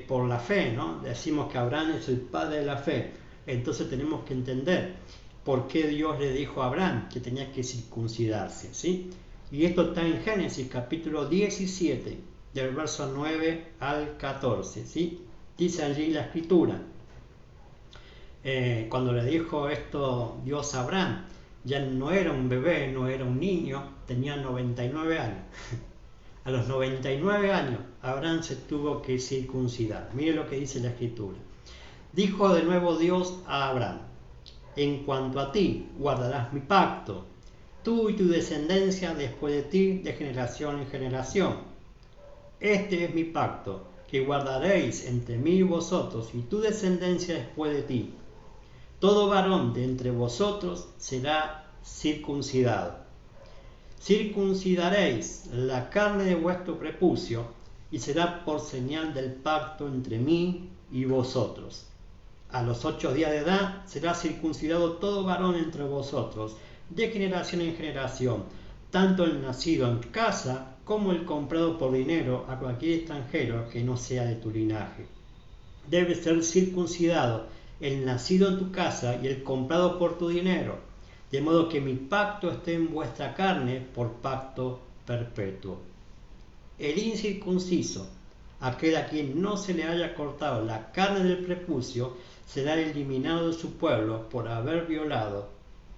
S1: Por la fe, ¿no? Decimos que Abraham es el padre de la fe, entonces tenemos que entender por qué Dios le dijo a Abraham que tenía que circuncidarse, ¿sí? Y esto está en Génesis capítulo 17, del verso 9 al 14, ¿sí? Dice allí la escritura, cuando le dijo esto Dios a Abraham, ya no era un bebé, no era un niño, tenía 99 años. A los 99 años Abraham se tuvo que circuncidar. Mire lo que dice la escritura. Dijo de nuevo Dios a Abraham, en cuanto a ti, guardarás mi pacto, tú y tu descendencia después de ti, de generación en generación. Este es mi pacto, que guardaréis entre mí y vosotros y tu descendencia después de ti. Todo varón de entre vosotros será circuncidado. Circuncidaréis la carne de vuestro prepucio, y será por señal del pacto entre mí y vosotros. A los 8 días de edad será circuncidado todo varón entre vosotros, de generación en generación, tanto el nacido en casa como el comprado por dinero a cualquier extranjero que no sea de tu linaje. Debe ser circuncidado el nacido en tu casa y el comprado por tu dinero, de modo que mi pacto esté en vuestra carne por pacto perpetuo. El incircunciso, aquel a quien no se le haya cortado la carne del prepucio, será eliminado de su pueblo por haber violado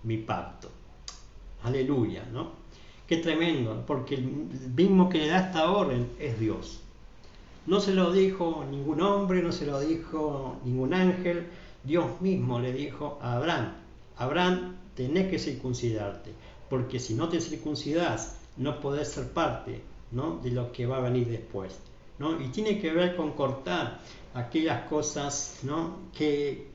S1: mi pacto. Aleluya, ¿no? Qué tremendo, porque el mismo que le da esta orden es Dios. No se lo dijo ningún hombre, no se lo dijo ningún ángel, Dios mismo le dijo a Abraham, Abraham, tenés que circuncidarte, porque si no te circuncidas, no podés ser parte, ¿no? De lo que va a venir después, ¿no? Y tiene que ver con cortar aquellas cosas, ¿no? que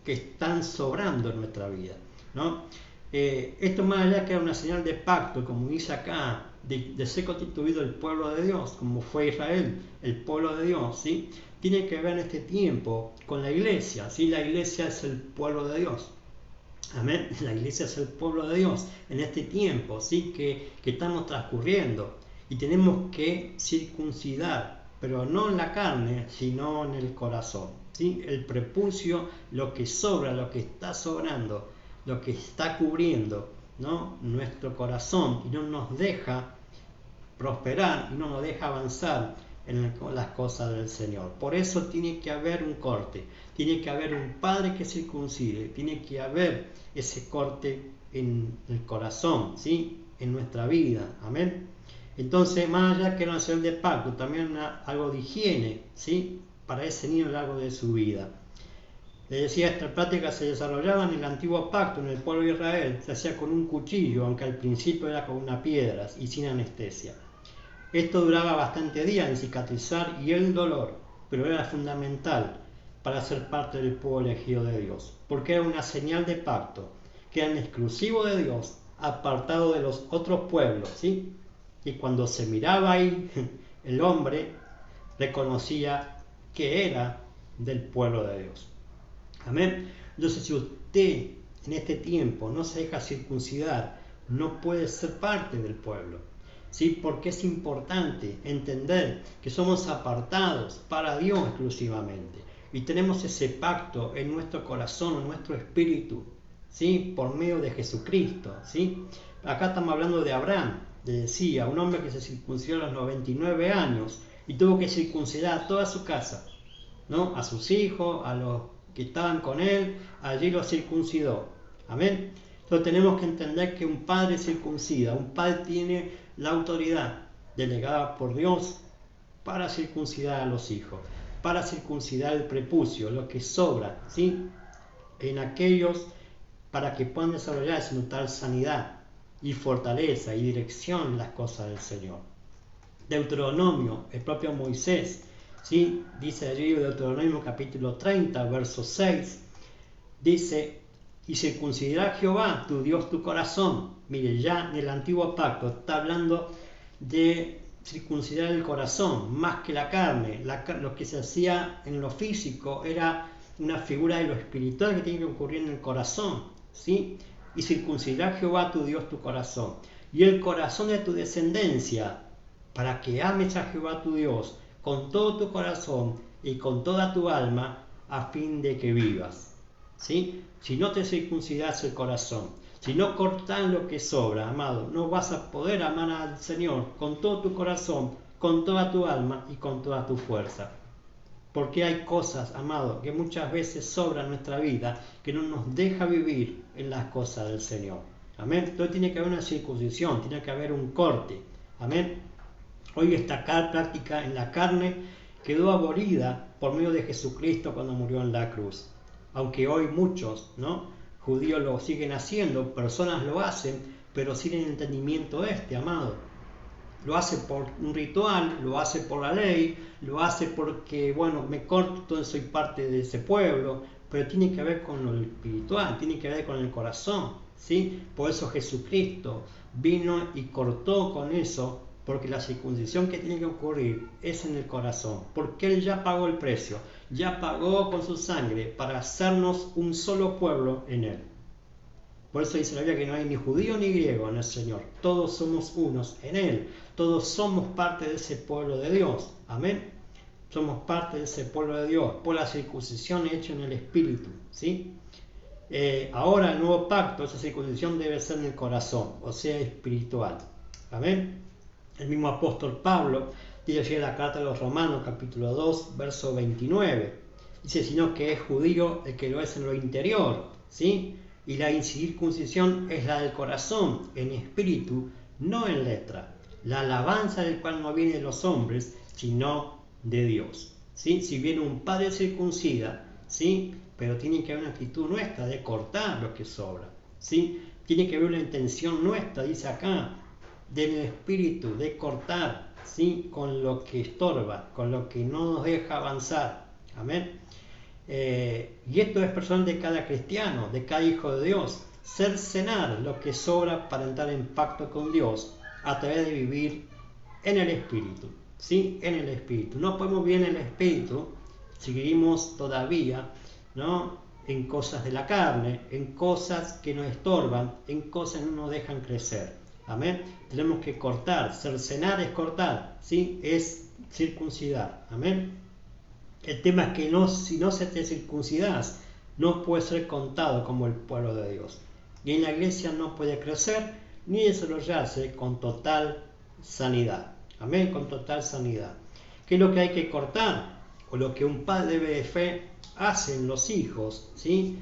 S1: están sobrando en nuestra vida, ¿no? Esto más allá que era una señal de pacto, como dice acá, de ser constituido el pueblo de Dios, como fue Israel, el pueblo de Dios, ¿sí? Tiene que ver en este tiempo con la iglesia, ¿sí? La iglesia es el pueblo de Dios. Amén. La iglesia es el pueblo de Dios en este tiempo, ¿sí? que estamos transcurriendo, y tenemos que circuncidar, pero no en la carne, sino en el corazón, ¿sí? El prepucio, lo que sobra, lo que está sobrando, lo que está cubriendo, ¿no? Nuestro corazón, y no nos deja prosperar, y no nos deja avanzar en las cosas del Señor. Por eso tiene que haber un corte, tiene que haber un padre que circuncide, tiene que haber ese corte en el corazón, ¿sí? En nuestra vida, amén. Entonces, más allá que una señal de pacto, también algo de higiene, ¿sí? Para ese niño a lo largo de su vida. Le decía, estas prácticas se desarrollaban en el antiguo pacto, en el pueblo de Israel, se hacía con un cuchillo, aunque al principio era con una piedra y sin anestesia. Esto duraba bastante días en cicatrizar y el dolor, pero era fundamental para ser parte del pueblo elegido de Dios, porque era una señal de pacto, que era exclusivo de Dios, apartado de los otros pueblos, ¿sí? Y cuando se miraba ahí, el hombre reconocía que era del pueblo de Dios. Amén. Entonces, si usted en este tiempo no se deja circuncidar, no puede ser parte del pueblo, ¿sí? Porque es importante entender que somos apartados para Dios exclusivamente, y tenemos ese pacto en nuestro corazón, en nuestro espíritu, ¿sí? Por medio de Jesucristo, ¿sí? Acá estamos hablando de Abraham, decía, un hombre que se circuncidó a los 99 años y tuvo que circuncidar a toda su casa, ¿no? A sus hijos, a los que estaban con él, allí los circuncidó. Amén. Entonces tenemos que entender que un padre circuncida, un padre tiene la autoridad delegada por Dios para circuncidar a los hijos, para circuncidar el prepucio, lo que sobra, ¿sí? En aquellos para que puedan desarrollarse en tal sanidad y fortaleza y dirección en las cosas del Señor. Deuteronomio, el propio Moisés, ¿sí? Dice allí Deuteronomio capítulo 30, verso 6, dice, y circuncidará Jehová tu Dios tu corazón. Mire, ya en el antiguo pacto está hablando de circuncidar el corazón más que la carne. Lo que se hacía en lo físico era una figura de lo espiritual que tiene que ocurrir en el corazón, ¿sí? Y circuncidará Jehová tu Dios tu corazón y el corazón de tu descendencia, para que ames a Jehová tu Dios con todo tu corazón y con toda tu alma, a fin de que vivas, ¿sí? Si no te circuncidas el corazón, si no cortas lo que sobra, amado, no vas a poder amar al Señor con todo tu corazón, con toda tu alma y con toda tu fuerza. Porque hay cosas, amado, que muchas veces sobran en nuestra vida que no nos deja vivir en las cosas del Señor. Amén. Entonces tiene que haber una circuncisión, tiene que haber un corte. Amén. Hoy esta práctica en la carne quedó abolida por medio de Jesucristo cuando murió en la cruz. Aunque hoy muchos, ¿no?, judíos lo siguen haciendo, personas lo hacen, pero sin el entendimiento amado. Lo hace por un ritual, lo hace por la ley, lo hace porque, bueno, me corto, entonces soy parte de ese pueblo, pero tiene que ver con lo espiritual, tiene que ver con el corazón, ¿sí? Por eso Jesucristo vino y cortó con eso, porque la circuncisión que tiene que ocurrir es en el corazón, porque Él ya pagó el precio, ya pagó con su sangre para hacernos un solo pueblo en Él. Por eso dice la Biblia que no hay ni judío ni griego en el Señor. Todos somos unos en Él. Todos somos parte de ese pueblo de Dios. Amén. Somos parte de ese pueblo de Dios por la circuncisión hecha en el Espíritu, ¿sí? Ahora el nuevo pacto, esa circuncisión debe ser en el corazón, o sea, espiritual. Amén. El mismo apóstol Pablo dice en la carta de los Romanos, capítulo 2, verso 29. Dice, sino que es judío el que lo es en lo interior, ¿sí? Y la incircuncisión es la del corazón, en espíritu, no en letra. La alabanza del cual no viene de los hombres, sino de Dios, ¿sí? Si viene un padre circuncida, ¿sí?, pero tiene que haber una actitud nuestra de cortar lo que sobra, ¿sí? Tiene que haber una intención nuestra, dice acá, del espíritu, de cortar, ¿sí?, con lo que estorba, con lo que no nos deja avanzar. Amén. Y esto es personal de cada cristiano, de cada hijo de Dios, cercenar lo que sobra para entrar en pacto con Dios a través de vivir en el Espíritu, ¿sí? En el Espíritu. No podemos vivir en el Espíritu si vivimos todavía, ¿no?, en cosas de la carne, en cosas que nos estorban, en cosas que no nos dejan crecer. Amén. Tenemos que cortar, cercenar es cortar, ¿sí? Es circuncidar. Amén. El tema es que si no se te circuncidas, no puede ser contado como el pueblo de Dios. Y en la iglesia no puede crecer ni desarrollarse con total sanidad. Amén, con total sanidad. ¿Qué es lo que hay que cortar? O lo que un padre de fe hace en los hijos, ¿sí?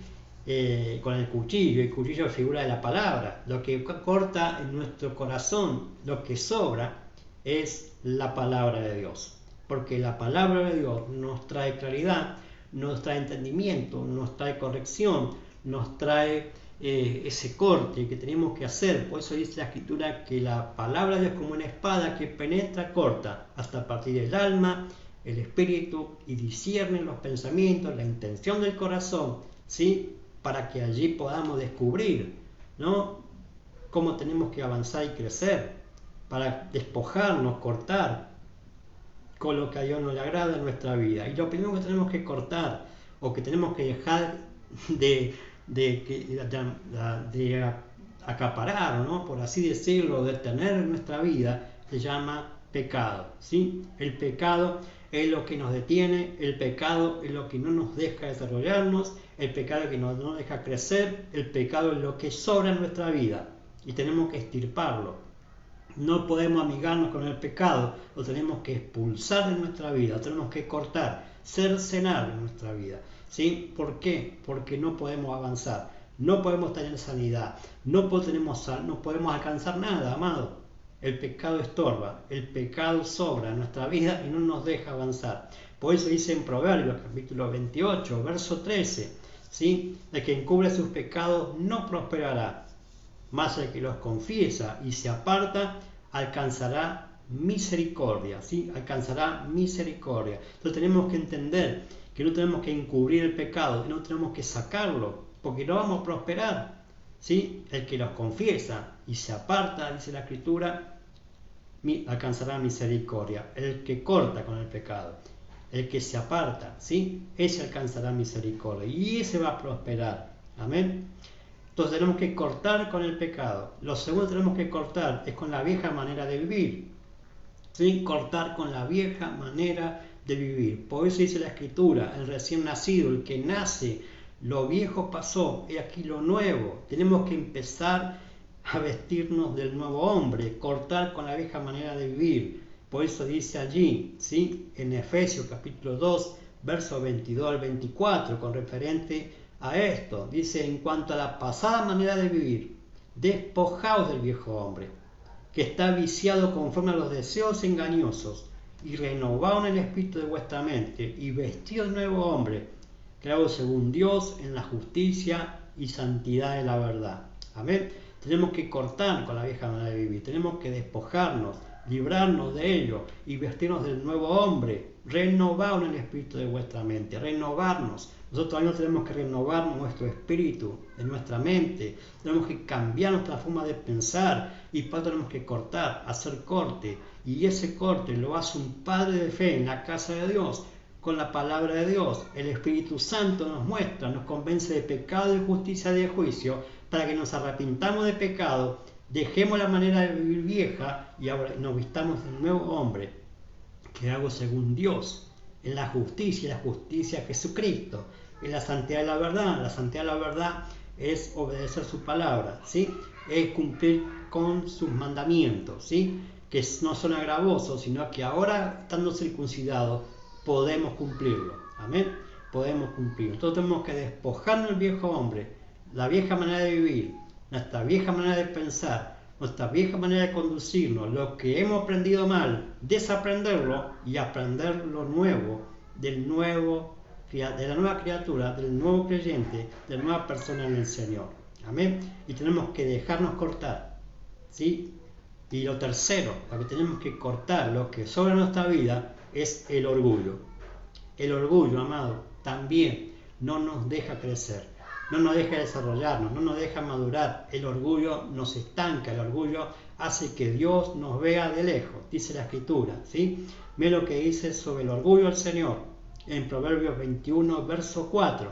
S1: Con el cuchillo. El cuchillo es figura de la palabra. Lo que corta en nuestro corazón, lo que sobra, es la palabra de Dios. Porque la palabra de Dios nos trae claridad, nos trae entendimiento, nos trae corrección, nos trae ese corte que tenemos que hacer. Por eso dice la Escritura que la palabra de Dios es como una espada que penetra, corta, hasta partir el alma, el espíritu, y discierne los pensamientos, la intención del corazón, ¿sí?, para que allí podamos descubrir, ¿no?, cómo tenemos que avanzar y crecer, para despojarnos, cortar con lo que a Dios no le agrada en nuestra vida. Y lo primero que tenemos que cortar, o que tenemos que dejar de acaparar, ¿no?, por así decirlo, de tener en nuestra vida, se llama pecado, ¿sí? El pecado es lo que nos detiene, el pecado es lo que no nos deja desarrollarnos, el pecado es lo que no nos deja crecer, el pecado es lo que sobra en nuestra vida y tenemos que extirparlo. No podemos amigarnos con el pecado, lo tenemos que expulsar de nuestra vida, lo tenemos que cortar, cercenar en nuestra vida. ¿Sí? ¿Por qué? Porque no podemos avanzar, no podemos tener sanidad, no podemos alcanzar nada, amado. El pecado estorba, el pecado sobra en nuestra vida y no nos deja avanzar. Por eso dice en Proverbios capítulo 28, verso 13, ¿sí? El que encubre sus pecados no prosperará, mas el que los confiesa y se aparta alcanzará misericordia, ¿sí? Alcanzará misericordia. Entonces tenemos que entender que no tenemos que encubrir el pecado, que no tenemos que sacarlo, porque no vamos a prosperar. ¿Sí? El que los confiesa y se aparta, dice la Escritura, alcanzará misericordia. El que corta con el pecado, el que se aparta, ¿sí? Ese alcanzará misericordia y ese va a prosperar. Amén. Entonces tenemos que cortar con el pecado. Lo segundo que tenemos que cortar es con la vieja manera de vivir. ¿Sí? Cortar con la vieja manera de vivir. Por eso dice la Escritura, el recién nacido, el que nace, lo viejo pasó, y aquí lo nuevo. Tenemos que empezar a vestirnos del nuevo hombre, cortar con la vieja manera de vivir. Por eso dice allí, ¿sí? En Efesios capítulo 2, versos 22 al 24, con referente a esto, dice: en cuanto a la pasada manera de vivir, despojaos del viejo hombre, que está viciado conforme a los deseos engañosos, y renovaos en el espíritu de vuestra mente, y vestido del nuevo hombre, creado según Dios en la justicia y santidad de la verdad. Amén. Tenemos que cortar con la vieja manera de vivir, tenemos que despojarnos, librarnos de ello y vestirnos del nuevo hombre, renovados en el espíritu de vuestra mente, renovarnos. Nosotros también tenemos que renovar nuestro espíritu, en nuestra mente, tenemos que cambiar nuestra forma de pensar y para eso tenemos que cortar, hacer corte, y ese corte lo hace un padre de fe en la casa de Dios, con la palabra de Dios. El Espíritu Santo nos muestra, nos convence de pecado, de justicia y de juicio, para que nos arrepintamos de pecado, dejemos la manera de vivir vieja y ahora nos vistamos del nuevo hombre, que hago según Dios, en la justicia de Jesucristo, en la santidad de la verdad. La santidad de la verdad es obedecer su palabra, ¿sí? Es cumplir con sus mandamientos, ¿sí? Que no son agravosos, sino que ahora, estando circuncidados, podemos cumplirlo. Amén. Podemos cumplirlo. Entonces tenemos que despojarnos del viejo hombre, la vieja manera de vivir, nuestra vieja manera de pensar, nuestra vieja manera de conducirnos, lo que hemos aprendido mal, desaprenderlo y aprender lo nuevo, de la nueva criatura, del nuevo creyente, de la nueva persona en el Señor. Amén. Y tenemos que dejarnos cortar, ¿sí? Y lo tercero, lo que tenemos que cortar, lo que sobra en nuestra vida, es el orgullo. El orgullo, amado, también no nos deja crecer, no nos deja desarrollarnos, no nos deja madurar. El orgullo nos estanca, el orgullo hace que Dios nos vea de lejos, dice la Escritura, ¿sí? Ve lo que dice sobre el orgullo del Señor en Proverbios 21, verso 4.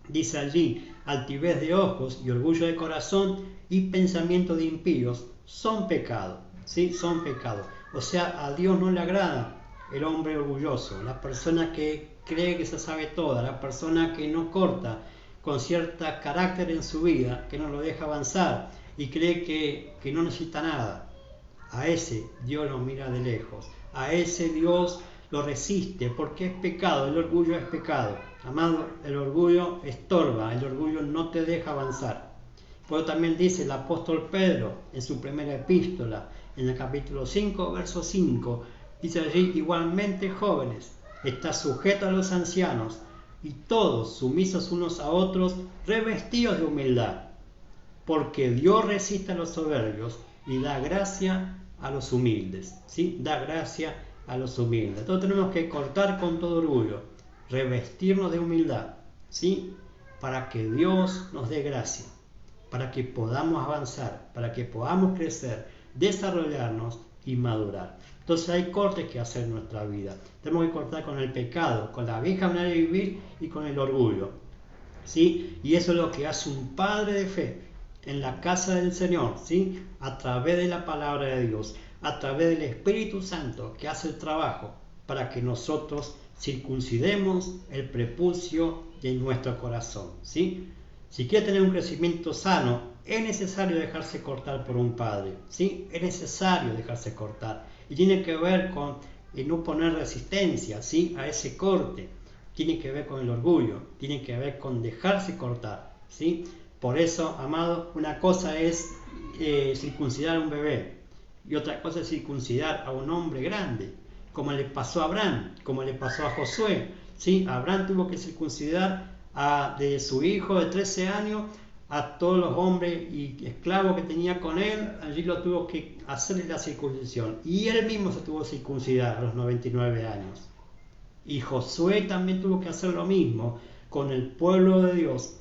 S1: Dice allí: altivez de ojos y orgullo de corazón y pensamiento de impíos son pecado, ¿sí? Son pecado. O sea, a Dios no le agrada el hombre orgulloso, la persona que cree que se sabe toda, la persona que no corta con cierto carácter en su vida, que no lo deja avanzar y cree que no necesita nada. A ese Dios lo mira de lejos, a ese Dios lo resiste, porque es pecado, el orgullo es pecado. Amado, el orgullo estorba, el orgullo no te deja avanzar. Por eso también dice el apóstol Pedro en su primera epístola, en el capítulo 5, verso 5, dice allí: igualmente, jóvenes, está sujeto a los ancianos, y todos sumisos unos a otros, revestidos de humildad, porque Dios resiste a los soberbios y da gracia a los humildes, ¿sí? Da gracia a los humildes. Entonces tenemos que cortar con todo orgullo, revestirnos de humildad, ¿sí? Para que Dios nos dé gracia, para que podamos avanzar, para que podamos crecer, desarrollarnos y madurar. Entonces hay cortes que hacer en nuestra vida. Tenemos que cortar con el pecado, con la vieja manera de vivir y con el orgullo, ¿sí? Y eso es lo que hace un padre de fe en la casa del Señor, ¿sí? A través de la palabra de Dios, a través del Espíritu Santo que hace el trabajo para que nosotros circuncidemos el prepucio de nuestro corazón, ¿sí? Si quiere tener un crecimiento sano, es necesario dejarse cortar por un padre, ¿sí? Es necesario dejarse cortar. Y tiene que ver con no poner resistencia, ¿sí? A ese corte. Tiene que ver con el orgullo, tiene que ver con dejarse cortar, ¿sí? Por eso, amado, una cosa es circuncidar a un bebé y otra cosa es circuncidar a un hombre grande, como le pasó a Abraham, como le pasó a Josué, ¿sí? Abraham tuvo que circuncidar de su hijo de 13 años a todos los hombres y esclavos que tenía con él. Allí lo tuvo que hacerle la circuncisión y él mismo se tuvo que circuncidar a los 99 años. Y Josué también tuvo que hacer lo mismo con el pueblo de Dios,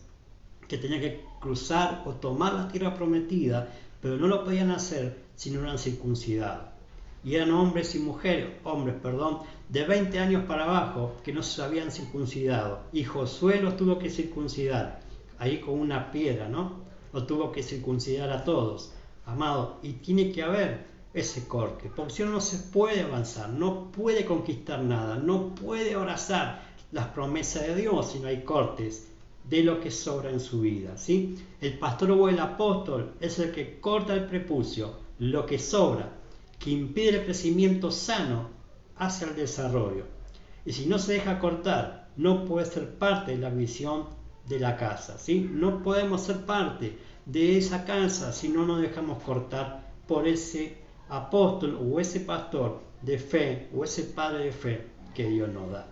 S1: que tenía que cruzar o tomar la tierra prometida, pero no lo podían hacer si no eran circuncidados. Y eran hombres de 20 años para abajo que no se habían circuncidado. Y Josué los tuvo que circuncidar, ahí con una piedra, ¿no? Los tuvo que circuncidar a todos, amado. Y tiene que haber ese corte, porque si no, no se puede avanzar, no puede conquistar nada, no puede abrazar las promesas de Dios si no hay cortes de lo que sobra en su vida, ¿sí? El pastor o el apóstol es el que corta el prepucio, lo que sobra, que impide el crecimiento sano hacia el desarrollo. Y si no se deja cortar, no puede ser parte de la visión de la casa, ¿sí? No podemos ser parte de esa casa si no nos dejamos cortar por ese apóstol o ese pastor de fe o ese padre de fe que Dios nos da.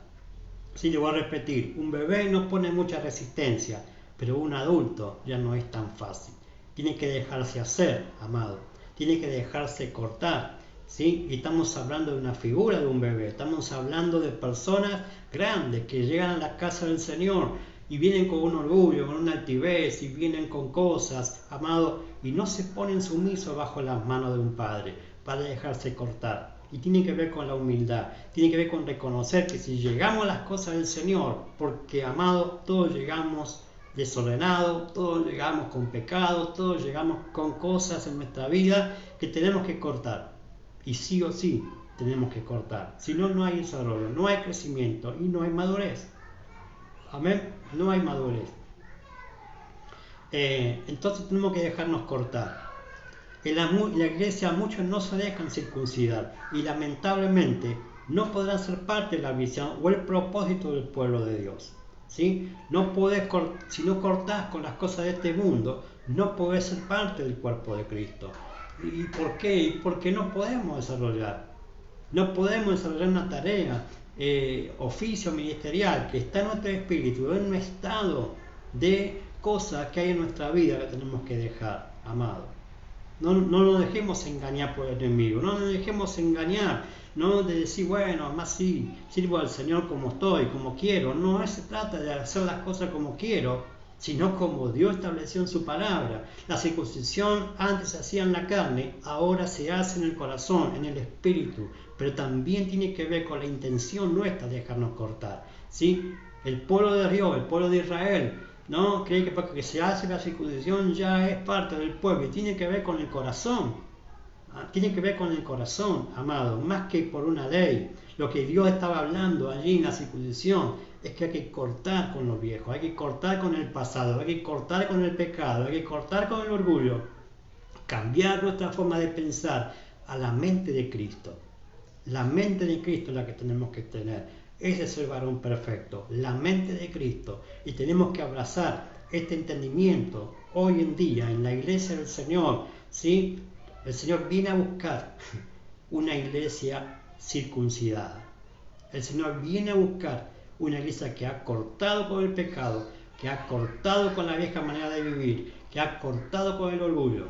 S1: Sí, le voy a repetir, un bebé no pone mucha resistencia, pero un adulto ya no es tan fácil. Tiene que dejarse hacer, amado, tiene que dejarse cortar, ¿sí? Y estamos hablando de una figura de un bebé, estamos hablando de personas grandes que llegan a la casa del Señor y vienen con un orgullo, con una altivez, y vienen con cosas, amado, y no se ponen sumisos bajo las manos de un padre para dejarse cortar. Y tiene que ver con la humildad, tiene que ver con reconocer que si llegamos a las cosas del Señor, porque, amado, todos llegamos desordenados, todos llegamos con pecados, todos llegamos con cosas en nuestra vida que tenemos que cortar. Y sí o sí tenemos que cortar. Si no, no hay desarrollo, no hay crecimiento y no hay madurez. Amén, no hay madurez. Entonces tenemos que dejarnos cortar. En la iglesia muchos no se dejan circuncidar y lamentablemente no podrán ser parte de la visión o el propósito del pueblo de Dios, ¿sí? No podés, si no cortás con las cosas de este mundo, no podés ser parte del cuerpo de Cristo. ¿Y por qué? Porque no podemos desarrollar. No podemos desarrollar una tarea, oficio ministerial que está en nuestro espíritu, en un estado de cosas que hay en nuestra vida que tenemos que dejar, amado. No nos dejemos engañar por el enemigo, no nos dejemos engañar, no de decir, bueno, más sí, sirvo al Señor como estoy, como quiero. No se trata de hacer las cosas como quiero, sino como Dios estableció en su palabra. La circuncisión antes se hacía en la carne, ahora se hace en el corazón, en el espíritu, pero también tiene que ver con la intención nuestra de dejarnos cortar, ¿sí? El pueblo de Dios, el pueblo de Israel, no cree que porque se hace la circuncisión ya es parte del pueblo, y tiene que ver con el corazón, tiene que ver con el corazón, amado, más que por una ley. Lo que Dios estaba hablando allí en la circuncisión es que hay que cortar con lo viejo, hay que cortar con el pasado, hay que cortar con el pecado, hay que cortar con el orgullo, cambiar nuestra forma de pensar a la mente de Cristo. La mente de Cristo es la que tenemos que tener. Ese es el varón perfecto, la mente de Cristo. Y tenemos que abrazar este entendimiento hoy en día en la iglesia del Señor, ¿sí? El Señor viene a buscar una iglesia circuncidada. El Señor viene a buscar una iglesia que ha cortado con el pecado, que ha cortado con la vieja manera de vivir, que ha cortado con el orgullo.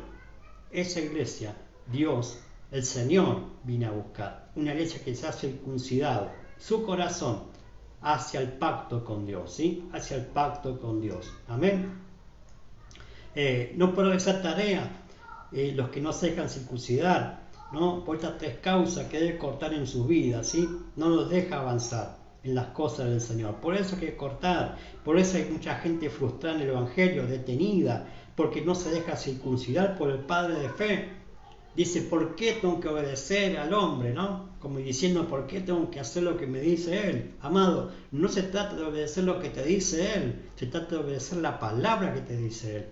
S1: Esa iglesia, Dios, el Señor, viene a buscar. Una iglesia que se ha circuncidado su corazón hacia el pacto con Dios, ¿sí? Hacia el pacto con Dios. Amén. No por esa tarea, los que no se dejan circuncidar, ¿no? Por estas tres causas que debe cortar en sus vidas, ¿sí? No nos deja avanzar en las cosas del Señor. Por eso hay que cortar. Por eso hay mucha gente frustrada en el Evangelio, detenida, porque no se deja circuncidar por el padre de fe. dice, ¿por qué tengo que obedecer al hombre? ¿No? Como diciendo, ¿por qué tengo que hacer lo que me dice él? Amado, no se trata de obedecer lo que te dice él, se trata de obedecer la palabra que te dice él.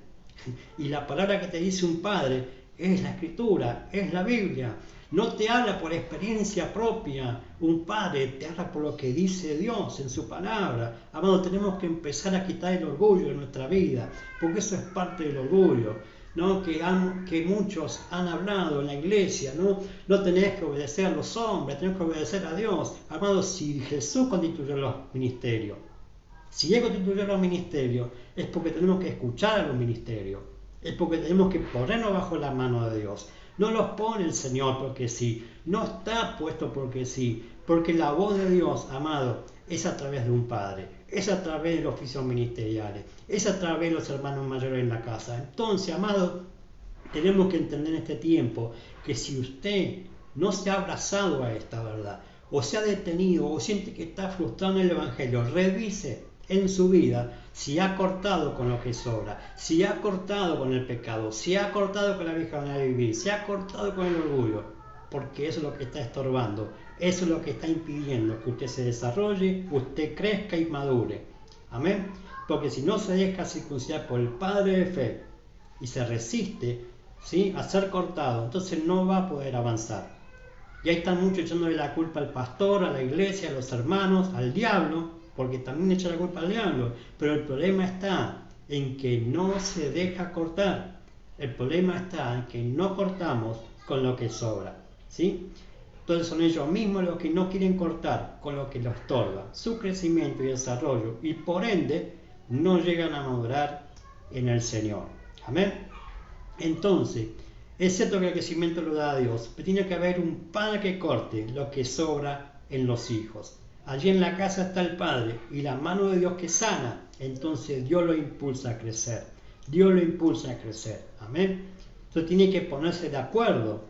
S1: Y la palabra que te dice un padre es la Escritura, es la Biblia. No te habla por experiencia propia un padre, te habla por lo que dice Dios en su palabra. Amado, tenemos que empezar a quitar el orgullo de nuestra vida, porque eso es parte del orgullo, ¿no? Que muchos han hablado en la iglesia, no tenés que obedecer a los hombres, tenés que obedecer a Dios. Amado, si Jesús constituyó los ministerios, si Él constituyó los ministerios, es porque tenemos que escuchar a los ministerios, es porque tenemos que ponernos bajo la mano de Dios. No los pone el Señor porque sí, no está puesto porque sí, porque la voz de Dios, amado, es a través de un padre, es a través de los oficios ministeriales, es a través de los hermanos mayores en la casa. Entonces, amado, tenemos que entender en este tiempo que si usted no se ha abrazado a esta verdad, o se ha detenido, o siente que está frustrado en el Evangelio, revise en su vida si ha cortado con lo que sobra, si ha cortado con el pecado, si ha cortado con la vieja manera de vivir, si ha cortado con el orgullo, porque eso es lo que está estorbando, eso es lo que está impidiendo que usted se desarrolle, usted crezca y madure. Amén. Porque si no se deja circuncidar por el padre de fe y se resiste, ¿sí?, a ser cortado, entonces no va a poder avanzar. Y ahí están muchos echándole la culpa al pastor, a la iglesia, a los hermanos, al diablo, porque también echa la culpa al diablo. Pero el problema está en que no se deja cortar. El problema está en que no cortamos con lo que sobra, ¿sí? Entonces son ellos mismos los que no quieren cortar con lo que los estorba su crecimiento y desarrollo, y por ende no llegan a madurar en el Señor. Amén. Entonces, es cierto que el crecimiento lo da a Dios, pero tiene que haber un padre que corte lo que sobra en los hijos. Allí en la casa está el Padre y la mano de Dios que sana, entonces Dios lo impulsa a crecer. Dios lo impulsa a crecer. Amén. Entonces tiene que ponerse de acuerdo,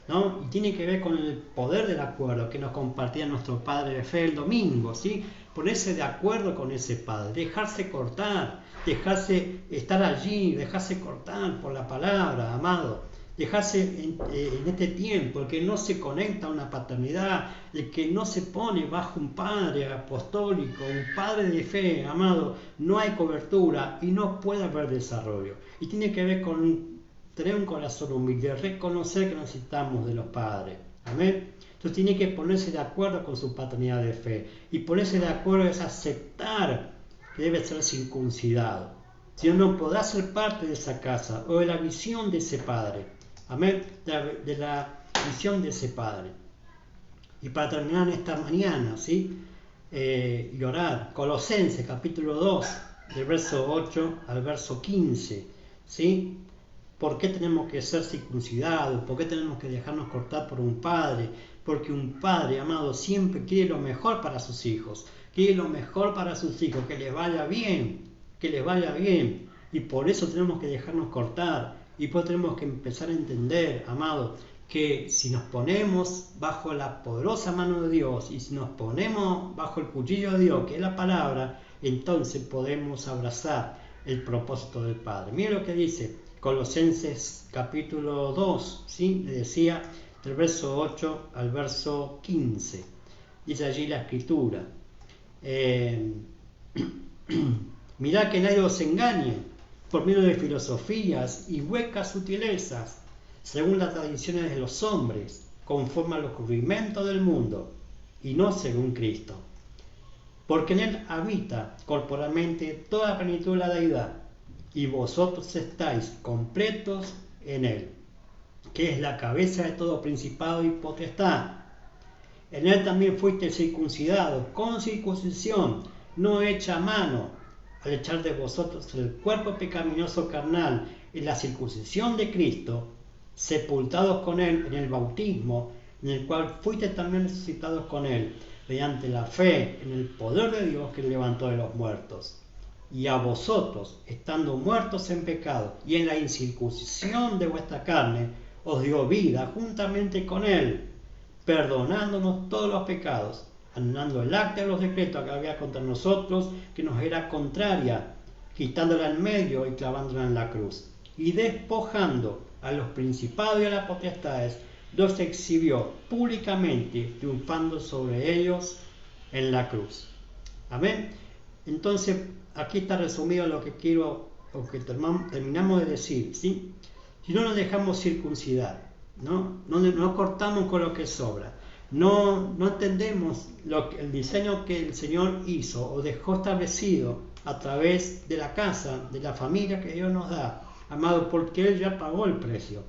S1: ¿no? Y tiene que ver con el poder del acuerdo que nos compartía nuestro Padre de Fe el domingo, ¿sí? Ponerse de acuerdo con ese Padre, dejarse cortar, dejarse estar allí, dejarse cortar por la palabra, amado. Dejarse en este tiempo, el que no se conecta a una paternidad, el que no se pone bajo un padre apostólico, un padre de fe, amado, no hay cobertura y no puede haber desarrollo. Y tiene que ver con tener un corazón humilde, reconocer que necesitamos de los padres. Amén. Entonces tiene que ponerse de acuerdo con su paternidad de fe. Y ponerse de acuerdo es aceptar que debe ser circuncidado. Si no podrá ser parte de esa casa o de la visión de ese padre. Amén, de la visión de ese Padre. Y para terminar esta mañana, ¿sí? Y orar, Colosenses capítulo 2, del verso 8 al verso 15, ¿sí? ¿Por qué tenemos que ser circuncidados? ¿Por qué tenemos que dejarnos cortar por un padre? Porque un padre, amado, siempre quiere lo mejor para sus hijos, quiere lo mejor para sus hijos, que les vaya bien, que les vaya bien. Y por eso tenemos que dejarnos cortar. Y pues tenemos que empezar a entender, amado, que si nos ponemos bajo la poderosa mano de Dios y si nos ponemos bajo el cuchillo de Dios, que es la palabra, entonces podemos abrazar el propósito del Padre. Mira lo que dice Colosenses capítulo 2, ¿sí? Le decía del verso 8 al verso 15. Dice allí la Escritura. Mirad que nadie os engañe por medio de filosofías y huecas sutilezas, según las tradiciones de los hombres, conforme a los rudimentos del mundo, y no según Cristo. Porque en él habita corporalmente toda la plenitud de la deidad, y vosotros estáis completos en él, que es la cabeza de todo principado y potestad. En él también fuisteis circuncidados con circuncisión, no hecha a mano, al echar de vosotros el cuerpo pecaminoso carnal en la circuncisión de Cristo, sepultados con él en el bautismo, en el cual fuiste también resucitados con él, mediante la fe en el poder de Dios que levantó de los muertos. Y a vosotros, estando muertos en pecado y en la incircuncisión de vuestra carne, os dio vida juntamente con él, perdonándonos todos los pecados, anulando el acta de los decretos que había contra nosotros, que nos era contraria, quitándola en medio y clavándola en la cruz, y despojando a los principados y a las potestades, los exhibió públicamente, triunfando sobre ellos en la cruz. Amén. Entonces, aquí está resumido lo que terminamos de decir, ¿sí? Si no nos dejamos circuncidar, no cortamos con lo que sobra, no entendemos el diseño que el Señor hizo o dejó establecido a través de la casa, de la familia que Dios nos da, amado, porque Él ya pagó el precio.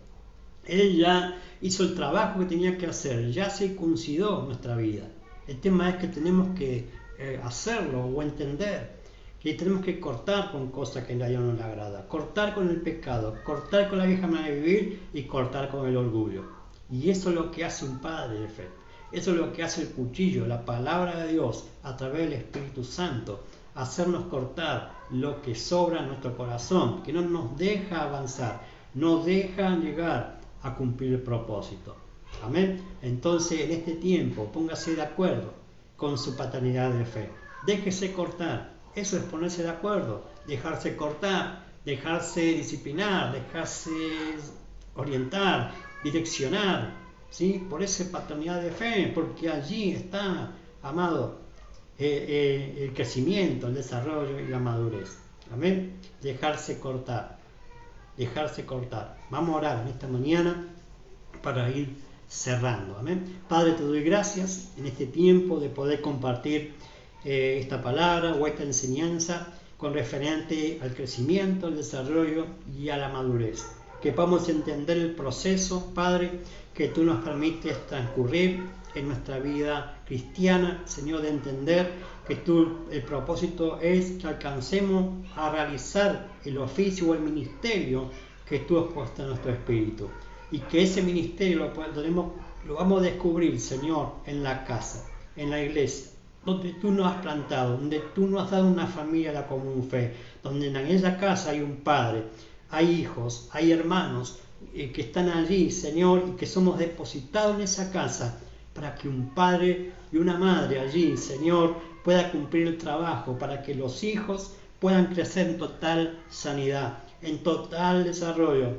S1: Él ya hizo el trabajo que tenía que hacer, ya circuncidó nuestra vida. El tema es que tenemos que hacerlo o entender que tenemos que cortar con cosas que a Dios no le agrada, cortar con el pecado, cortar con la vieja manera de vivir y cortar con el orgullo. Y eso es lo que hace un padre de fe. Eso es lo que hace el cuchillo, la palabra de Dios, a través del Espíritu Santo, hacernos cortar lo que sobra en nuestro corazón, que no nos deja avanzar, no deja llegar a cumplir el propósito. Amén. Entonces, en este tiempo, póngase de acuerdo con su paternidad de fe. Déjese cortar. Eso es ponerse de acuerdo, dejarse cortar, dejarse disciplinar, dejarse orientar, direccionar, ¿sí? Por esa paternidad de fe, porque allí está, amado, el crecimiento, el desarrollo y la madurez. Amén. Dejarse cortar. Vamos a orar en esta mañana para ir cerrando. Amén. Padre, te doy gracias en este tiempo de poder compartir esta palabra o esta enseñanza con referente al crecimiento, al desarrollo y a la madurez. Que podamos entender el proceso, Padre, que tú nos permites transcurrir en nuestra vida cristiana, Señor, de entender que el propósito es que alcancemos a realizar el oficio o el ministerio que tú has puesto en nuestro espíritu. Y que ese ministerio lo vamos a descubrir, Señor, en la casa, en la iglesia, donde tú nos has plantado, donde tú nos has dado una familia de la común fe, donde en esa casa hay un padre, hay hijos, hay hermanos que están allí, Señor, y que somos depositados en esa casa para que un padre y una madre allí, Señor, pueda cumplir el trabajo, para que los hijos puedan crecer en total sanidad, en total desarrollo,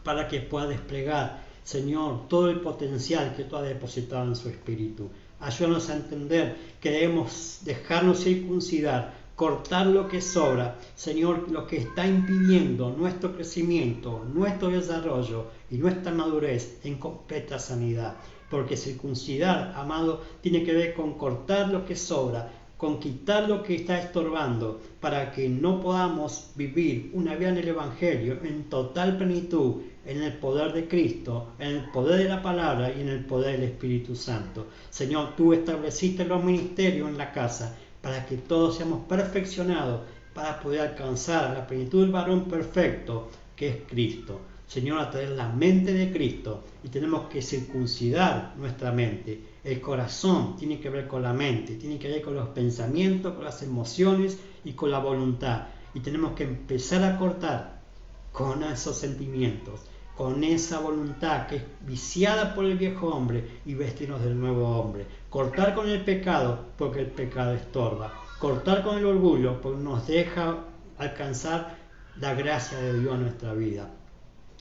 S1: para que pueda desplegar, Señor, todo el potencial que tú has depositado en su espíritu. Ayúdanos a entender que debemos dejarnos circuncidar, cortar lo que sobra, Señor, lo que está impidiendo nuestro crecimiento, nuestro desarrollo y nuestra madurez en completa sanidad. Porque circuncidar, amado, tiene que ver con cortar lo que sobra, con quitar lo que está estorbando, para que no podamos vivir una vida en el Evangelio en total plenitud, en el poder de Cristo, en el poder de la palabra y en el poder del Espíritu Santo. Señor, tú estableciste los ministerios en la casa para que todos seamos perfeccionados, para poder alcanzar la plenitud del varón perfecto, que es Cristo. Señor, a través de la mente de Cristo, y tenemos que circuncidar nuestra mente. El corazón tiene que ver con la mente, tiene que ver con los pensamientos, con las emociones y con la voluntad. Y tenemos que empezar a cortar con esos sentimientos, con esa voluntad que es viciada por el viejo hombre y vestirnos del nuevo hombre. Cortar con el pecado porque el pecado estorba. Cortar con el orgullo porque nos deja alcanzar la gracia de Dios en nuestra vida.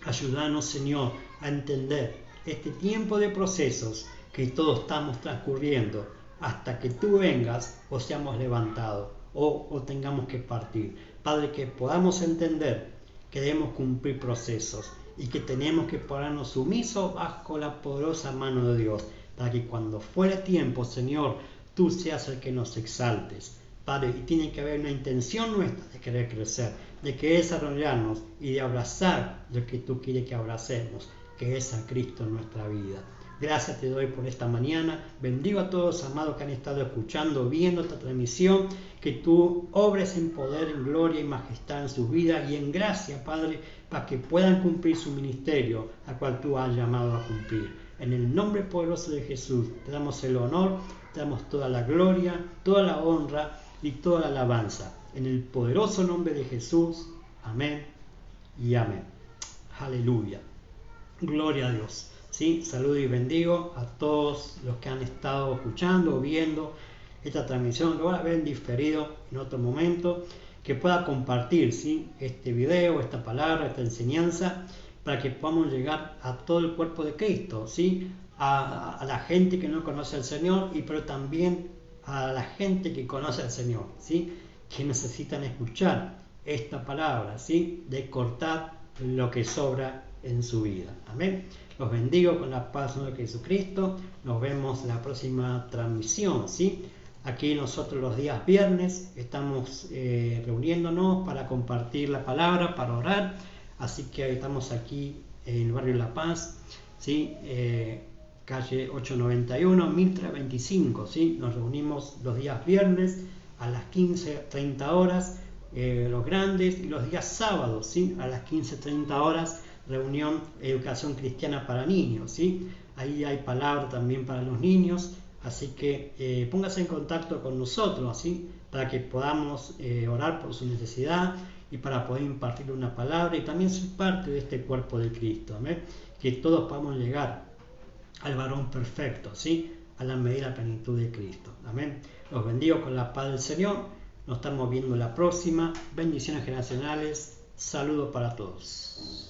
S1: Ayúdanos, Señor, a entender este tiempo de procesos que todos estamos transcurriendo hasta que tú vengas o seamos levantados o tengamos que partir. Padre, que podamos entender que debemos cumplir procesos y que tenemos que ponernos sumisos bajo la poderosa mano de Dios, para que cuando fuera tiempo, Señor, tú seas el que nos exaltes. Padre, y tiene que haber una intención nuestra de querer crecer, de querer desarrollarnos y de abrazar lo que tú quieres que abracemos, que es a Cristo en nuestra vida. Gracias te doy por esta mañana. Bendigo a todos, amados, que han estado escuchando, viendo esta transmisión. Que tú obres en poder, en gloria y majestad en sus vidas y en gracia, Padre, para que puedan cumplir su ministerio, a cual tú has llamado a cumplir. En el nombre poderoso de Jesús, te damos el honor, te damos toda la gloria, toda la honra y toda la alabanza. En el poderoso nombre de Jesús. Amén y amén. Aleluya. Gloria a Dios. ¿Sí? Saludo y bendigo a todos los que han estado escuchando o viendo esta transmisión. Lo van a ver diferido en otro momento. Que pueda compartir, ¿sí?, este video, esta palabra, esta enseñanza para que podamos llegar a todo el cuerpo de Cristo, ¿sí? A la gente que no conoce al Señor, pero también a la gente que conoce al Señor, ¿sí? Que necesitan escuchar esta palabra, ¿sí? De cortar lo que sobra en su vida. Amén. Los bendigo con la paz de Jesucristo. Nos vemos en la próxima transmisión, ¿sí? Aquí nosotros los días viernes estamos reuniéndonos para compartir la palabra, para orar. Así que estamos aquí en el barrio La Paz, ¿sí? Calle 891, 1325, ¿sí? Nos reunimos los días viernes a las 15:30 horas, los grandes, y los días sábados, ¿sí? A las 15:30 horas, reunión Educación Cristiana para Niños, ¿sí? Ahí hay palabra también para los niños, así que póngase en contacto con nosotros, ¿sí? Para que podamos orar por su necesidad y para poder impartir una palabra y también ser parte de este cuerpo de Cristo, ¿amén? Que todos podamos llegar al varón perfecto, ¿sí? A la medida de la plenitud de Cristo. Amén. Los bendigo con la paz del Señor. Nos estamos viendo la próxima. Bendiciones generacionales. Saludos para todos.